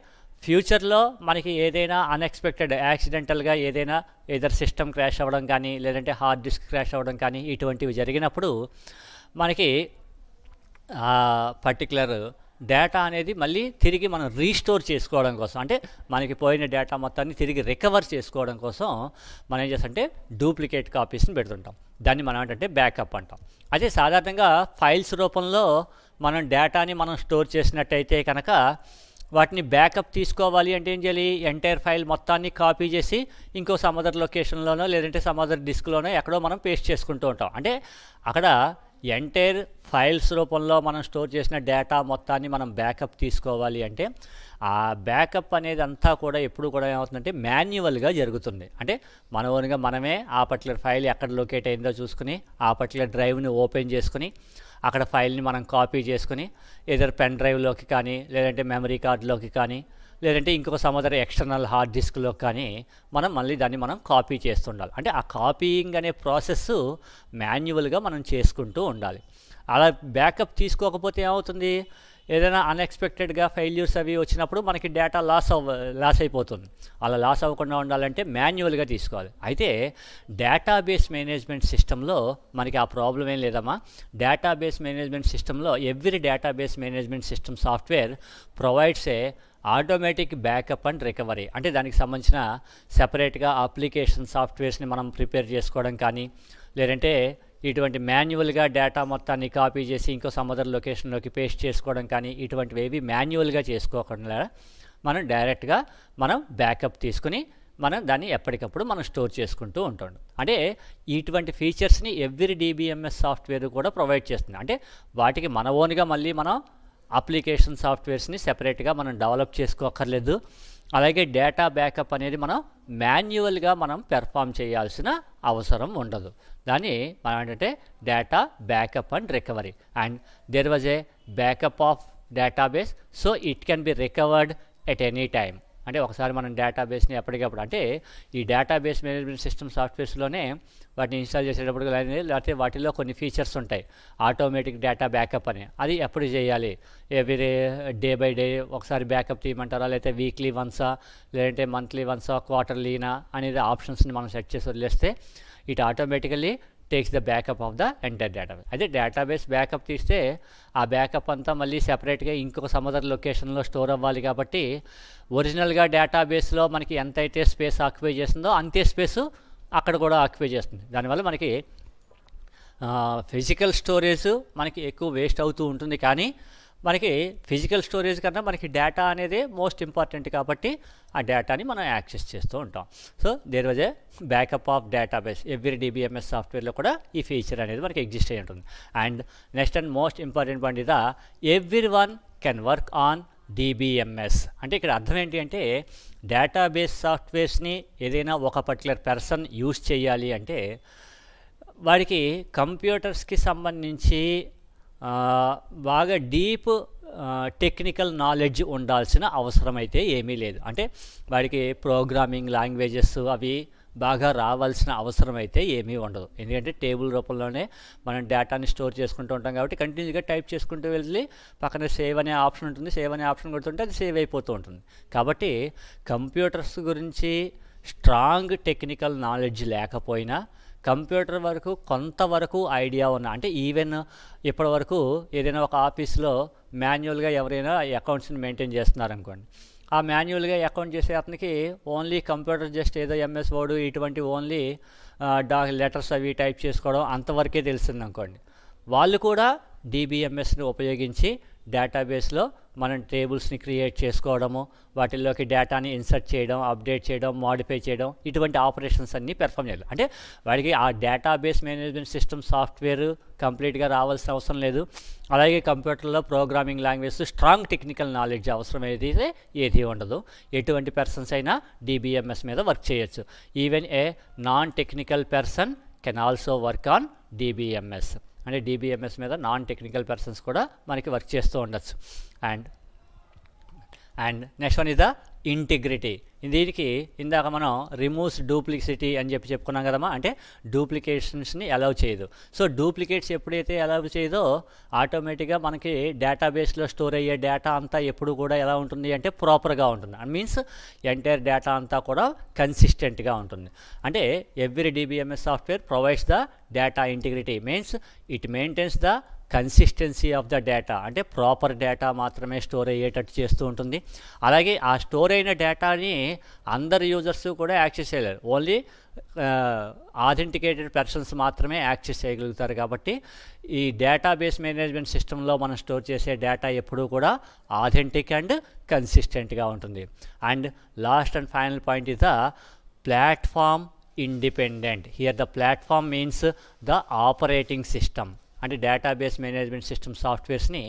Speaker 1: ఫ్యూచర్లో మనకి ఏదైనా అన్ఎక్స్పెక్టెడ్ యాక్సిడెంటల్గా ఏదైనా ఏదర్ సిస్టమ్ క్రాష్ అవ్వడం కానీ లేదంటే హార్డ్ డిస్క్ క్రాష్ అవ్వడం కానీ ఇటువంటివి జరిగినప్పుడు మనకి ఆ పర్టికులర్ డేటా అనేది మళ్ళీ తిరిగి మనం రీస్టోర్ చేసుకోవడం కోసం అంటే మనకి పోయిన డేటా మొత్తాన్ని తిరిగి రికవర్ చేసుకోవడం కోసం మనం ఏం చేస్తామంటే డూప్లికేట్ కాపీస్ని పెడుతుంటాం. దాన్ని మనం ఏంటంటే బ్యాకప్ అంటాం. అదే సాధారణంగా ఫైల్స్ రూపంలో మనం డేటాని మనం స్టోర్ చేసినట్టయితే కనుక వాటిని బ్యాకప్ తీసుకోవాలి అంటే ఏం చేయాలి? ఎంటైర్ ఫైల్ మొత్తాన్ని కాపీ చేసి ఇంకో సమ్ అదర్ లొకేషన్లోనో లేదంటే సమ్ అదర్ డిస్క్లోనో ఎక్కడో మనం పేస్ట్ చేసుకుంటూ ఉంటాం. అంటే అక్కడ ఎంటైర్ ఫైల్స్ రూపంలో మనం స్టోర్ చేసిన డేటా మొత్తాన్ని మనం బ్యాకప్ తీసుకోవాలి అంటే ఆ బ్యాకప్ అనేది అంతా కూడా ఎప్పుడు కూడా ఏమవుతుందంటే మాన్యువల్గా జరుగుతుంది. అంటే మన ఓన్గా మనమే ఆ పర్టికులర్ ఫైల్ ఎక్కడ లొకేట్ అయిందో చూసుకుని ఆ పర్టికులర్ డ్రైవ్ని ఓపెన్ చేసుకుని అక్కడ ఫైల్ని మనం కాపీ చేసుకుని ఏదైనా పెన్ డ్రైవ్లోకి కానీ లేదంటే మెమరీ కార్డులోకి కానీ లేదంటే ఇంకొక సమ్ అదర్ ఎక్స్టర్నల్ హార్డ్ డిస్క్లో కానీ మనం మళ్ళీ దాన్ని మనం కాపీ చేస్తుండాలి. అంటే ఆ కాపీయింగ్ అనే ప్రాసెస్ మాన్యువల్గా మనం చేసుకుంటూ ఉండాలి. అలా బ్యాకప్ తీసుకోకపోతే ఏమవుతుంది? ఏదైనా అన్ఎక్స్పెక్టెడ్గా ఫెయిల్యూర్స్ అవి వచ్చినప్పుడు మనకి డేటా లాస్ అయిపోతుంది. అలా లాస్ అవ్వకుండా ఉండాలంటే మాన్యువల్గా తీసుకోవాలి. అయితే డేటాబేస్ మేనేజ్మెంట్ సిస్టంలో మనకి ఆ ప్రాబ్లం ఏం లేదమ్మా. డేటాబేస్ మేనేజ్మెంట్ సిస్టంలో every database management system software provides A automatic backup and recovery. అంటే దానికి సంబంధించిన సెపరేట్గా అప్లికేషన్ సాఫ్ట్వేర్స్ని మనం ప్రిపేర్ చేసుకోవడం కానీ లేదంటే ఇటువంటి మాన్యువల్గా డేటా మొత్తాన్ని కాపీ చేసి ఇంకో సమ్ అదర్ లొకేషన్లోకి పేస్ట్ చేసుకోవడం కానీ ఇటువంటివి ఏవి మాన్యువల్గా చేసుకోకుండా మనం డైరెక్ట్గా మనం బ్యాకప్ తీసుకుని మనం దాన్ని ఎప్పటికప్పుడు మనం స్టోర్ చేసుకుంటూ ఉంటాం. అంటే ఇటువంటి ఫీచర్స్ని ఎవ్రీ DBMS సాఫ్ట్వేర్ కూడా ప్రొవైడ్ చేస్తుంది. అంటే వాటికి మన ఓన్గా మళ్ళీ మనం అప్లికేషన్ సాఫ్ట్వేర్స్ని సెపరేట్గా మనం డెవలప్ చేసుకోక్కర్లేదు. అలాగే డేటా బ్యాకప్ అనేది మనం మాన్యువల్గా మనం పెర్ఫామ్ చేయాల్సిన అవసరం ఉండదు. దాన్ని మనం ఏంటంటే data backup and recovery, and there was a backup of database, so it can be recovered at any time. అంటే ఒకసారి మనం డేటాబేస్ని ఎప్పటికప్పుడు, అంటే ఈ డేటాబేస్ మేనేజ్మెంట్ సిస్టమ్ సాఫ్ట్వేర్స్లోనే వాటిని ఇన్స్టాల్ చేసేటప్పుడు లేకపోతే వాటిలో కొన్ని ఫీచర్స్ ఉంటాయి, ఆటోమేటిక్ డేటా బ్యాకప్ అని. అది ఎప్పుడు చేయాలి? ఎవ్రీ డే బై డే ఒకసారి బ్యాకప్ తీయమంటారా, లేకపోతే వీక్లీ వన్సా, లేదంటే మంత్లీ వన్సా, క్వార్టర్లీనా అనేది ఆప్షన్స్ని మనం సెట్ చేసి వదిలేస్తే it automatically takes the backup of the entire database. అదే డేటాబేస్ బ్యాకప్ తీస్తే ఆ బ్యాకప్ అంతా మళ్ళీ సెపరేట్గా ఇంకొక సమ్ అదర్ లొకేషన్లో స్టోర్ అవ్వాలి. కాబట్టి ఒరిజినల్గా డేటాబేస్లో మనకి ఎంతైతే స్పేస్ ఆక్యుపై చేస్తుందో అంతే స్పేసు అక్కడ కూడా ఆక్యుపై చేస్తుంది. దానివల్ల మనకి ఫిజికల్ స్టోరేజ్ మనకి ఎక్కువ వేస్ట్ అవుతూ ఉంటుంది. కానీ మనకి ఫిజికల్ స్టోరేజ్ కన్నా మనకి డేటా అనేది మోస్ట్ ఇంపార్టెంట్ కాబట్టి ఆ డేటాని మనం యాక్సెస్ చేస్తూ ఉంటాం. So there was a backup of database. Every DBMS సాఫ్ట్వేర్లో కూడా ఈ ఫీచర్ అనేది మనకి ఎగ్జిస్ట్ అయి ఉంటుంది. And next and most important point ఇదా, everyone can work on DBMS. అంటే ఇక్కడ అర్థం ఏంటి అంటే, డేటాబేస్ సాఫ్ట్వేర్స్ని ఏదైనా ఒక పర్టికులర్ పర్సన్ యూజ్ చేయాలి అంటే వాడికి కంప్యూటర్స్కి సంబంధించి బాగా డీప్ టెక్నికల్ నాలెడ్జ్ ఉండాల్సిన అవసరం అయితే ఏమీ లేదు. అంటే వాడికి ప్రోగ్రామింగ్ లాంగ్వేజెస్ అవి బాగా రావాల్సిన అవసరం అయితే ఏమీ ఉండదు. ఎందుకంటే టేబుల్ రూపంలోనే మనం డేటాని స్టోర్ చేసుకుంటూ ఉంటాం కాబట్టి కంటిన్యూగా టైప్ చేసుకుంటూ వెళ్ళి పక్కన సేవ్ అనే ఆప్షన్ ఉంటుంది, సేవ్ అనే ఆప్షన్ కొడుతుంటే అది సేవ్ అయిపోతూ ఉంటుంది. కాబట్టి కంప్యూటర్స్ గురించి స్ట్రాంగ్ టెక్నికల్ నాలెడ్జ్ లేకపోయినా కంప్యూటర్ వరకు కొంతవరకు ఐడియా ఉన్న, అంటే ఈవెన్ ఇప్పటి వరకు ఏదైనా ఒక ఆఫీస్లో మాన్యువల్గా ఎవరైనా అకౌంట్స్ని మెయింటైన్ చేస్తున్నారనుకోండి, ఆ మాన్యువల్గా అకౌంట్ చేసే అతనికి ఓన్లీ కంప్యూటర్ జస్ట్ ఏదో MS వర్డ్ ఇటువంటి ఓన్లీ లెటర్స్ అవి టైప్ చేసుకోవడం అంతవరకే తెలిసింది అనుకోండి. వాళ్ళు కూడా DBMSని ఉపయోగించి డేటాబేస్లో మనం టేబుల్స్ని క్రియేట్ చేసుకోవడము, వాటిల్లోకి డేటాని ఇన్సర్ట్ చేయడం, అప్డేట్ చేయడం, మాడిఫై చేయడం, ఇటువంటి ఆపరేషన్స్ అన్నీ పెర్ఫామ్ చేయాలి. అంటే వాడికి ఆ డేటాబేస్ మేనేజ్మెంట్ సిస్టమ్ సాఫ్ట్వేర్ కంప్లీట్గా రావాల్సిన అవసరం లేదు. అలాగే కంప్యూటర్లో programming language, strong technical knowledge అవసరం ఏది ఉండదు. ఎటువంటి పర్సన్స్ అయినా DBMS మీద వర్క్ చేయొచ్చు. Even a non technical person can also work on DBMS. అంటే DBMS మీద నాన్ టెక్నికల్ పర్సన్స్ కూడా మనకి వర్క్ చేస్తూ ఉండొచ్చు. And next one is the integrity. దీనికి ఇందాక మనం రిమూవ్స్ డూప్లిసిటీ అని చెప్పుకున్నాం కదమ్మా, అంటే డూప్లికేషన్స్ని అలౌ చేయదు. సో డూప్లికేట్స్ ఎప్పుడైతే అలౌ చేయదో ఆటోమేటిక్గా మనకి డేటాబేస్లో స్టోర్ అయ్యే డేటా అంతా ఎప్పుడు కూడా ఎలా ఉంటుంది అంటే ప్రాపర్గా ఉంటుంది. అండ్ మీన్స్ ఎంటైర్ డేటా అంతా కూడా కన్సిస్టెంట్గా ఉంటుంది. అంటే every DBMS software provides the data integrity, means it maintains the consistency of the data, అంటే ప్రాపర్ డేటా మాత్రమే స్టోర్ అయ్యేటట్టు చేస్తూ ఉంటుంది. అలాగే ఆ స్టోర్ అయిన డేటాని అందరు యూజర్స్ కూడా యాక్సెస్ చేయలేరు, ఓన్లీ ఆథెంటికేటెడ్ పర్సన్స్ మాత్రమే యాక్సెస్ చేయగలుగుతారు. కాబట్టి ఈ డేటాబేస్ మేనేజ్మెంట్ సిస్టంలో మనం స్టోర్ చేసే డేటా ఎప్పుడూ కూడా ఆథెంటిక్ అండ్ కన్సిస్టెంట్గా ఉంటుంది. And last and final point is the platform independent. Here the platform means the operating system. అంటే డేటాబేస్ మేనేజ్మెంట్ సిస్టమ్ సాఫ్ట్వేర్స్ని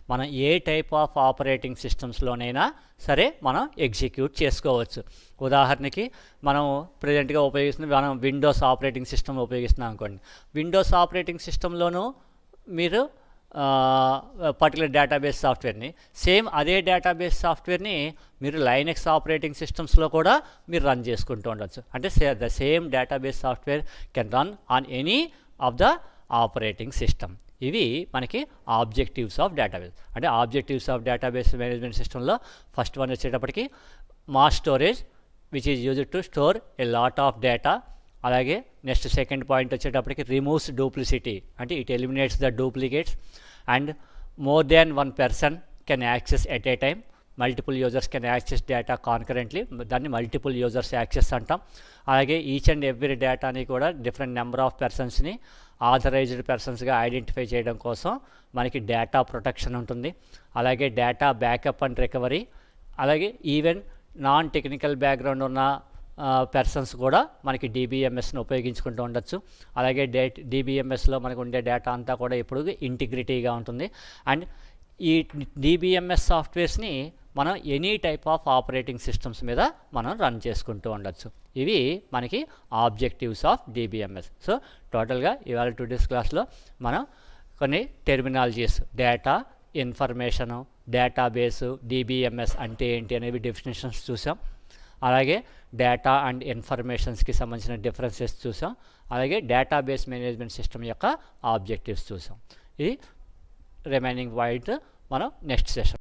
Speaker 1: మనం ఏ టైప్ ఆఫ్ ఆపరేటింగ్ సిస్టమ్స్లోనైనా సరే మనం ఎగ్జిక్యూట్ చేసుకోవచ్చు. ఉదాహరణకి మనం ప్రజెంట్గా మనం విండోస్ ఆపరేటింగ్ సిస్టమ్ ఉపయోగిస్తున్నాం అనుకోండి. విండోస్ ఆపరేటింగ్ సిస్టంలోనూ మీరు పర్టికులర్ డేటాబేస్ సాఫ్ట్వేర్ని, సేమ్ అదే డేటాబేస్ సాఫ్ట్వేర్ని మీరు లైనక్స్ ఆపరేటింగ్ సిస్టమ్స్లో కూడా మీరు రన్ చేసుకుంటూ ఉండొచ్చు. అంటే the same database software can run on any of the operating system. ఇవి మనకి ఆబ్జెక్టివ్స్ ఆఫ్ డేటాబేస్. అంటే ఆబ్జెక్టివ్స్ ఆఫ్ డేటాబేస్ మేనేజ్మెంట్ సిస్టంలో ఫస్ట్ వన్ వచ్చేటప్పటికి mass storage, which is used to store a lot of data. అలాగే next second point వచ్చేటప్పటికి removes duplicity, అంటే it eliminates the duplicates. And more than one person can access at a time, multiple users can access data concurrently, దాన్ని multiple users access అంటాం. అలాగే each and every డేటాని కూడా different number of పర్సన్స్ని authorised పర్సన్స్గా identify చేయడం కోసం మనకి డేటా ప్రొటెక్షన్ ఉంటుంది. అలాగే డేటా బ్యాకప్ అండ్ రికవరీ. అలాగే ఈవెన్ నాన్ టెక్నికల్ బ్యాక్గ్రౌండ్ ఉన్న పర్సన్స్ కూడా మనకి DBMSను ఉపయోగించుకుంటూ ఉండొచ్చు. అలాగే DBMSలో మనకు ఉండే డేటా అంతా కూడా ఎప్పుడు ఇంటిగ్రిటీగా ఉంటుంది. అండ్ ఈ DBMS సాఫ్ట్వేర్స్ని మనం any type of operating systems మీద మనం రన్ చేసుకుంటూ ఉండొచ్చు. ఇవి మనకి ఆబ్జెక్టివ్స్ ఆఫ్ DBMS. సో టోటల్గా ఇవాళ టుడేస్ క్లాస్లో మనం కొన్ని terminologies, data, information, database, DBMS అంటే ఏంటి అనేవి డెఫినేషన్స్ చూసాం. అలాగే డేటా అండ్ ఇన్ఫర్మేషన్స్కి సంబంధించిన డిఫరెన్సెస్ చూసాం. అలాగే డేటాబేస్ మేనేజ్మెంట్ సిస్టమ్ యొక్క ఆబ్జెక్టివ్స్ చూసాం. ఇది రిమైనింగ్ పాయింట్ మనం నెక్స్ట్ సెషన్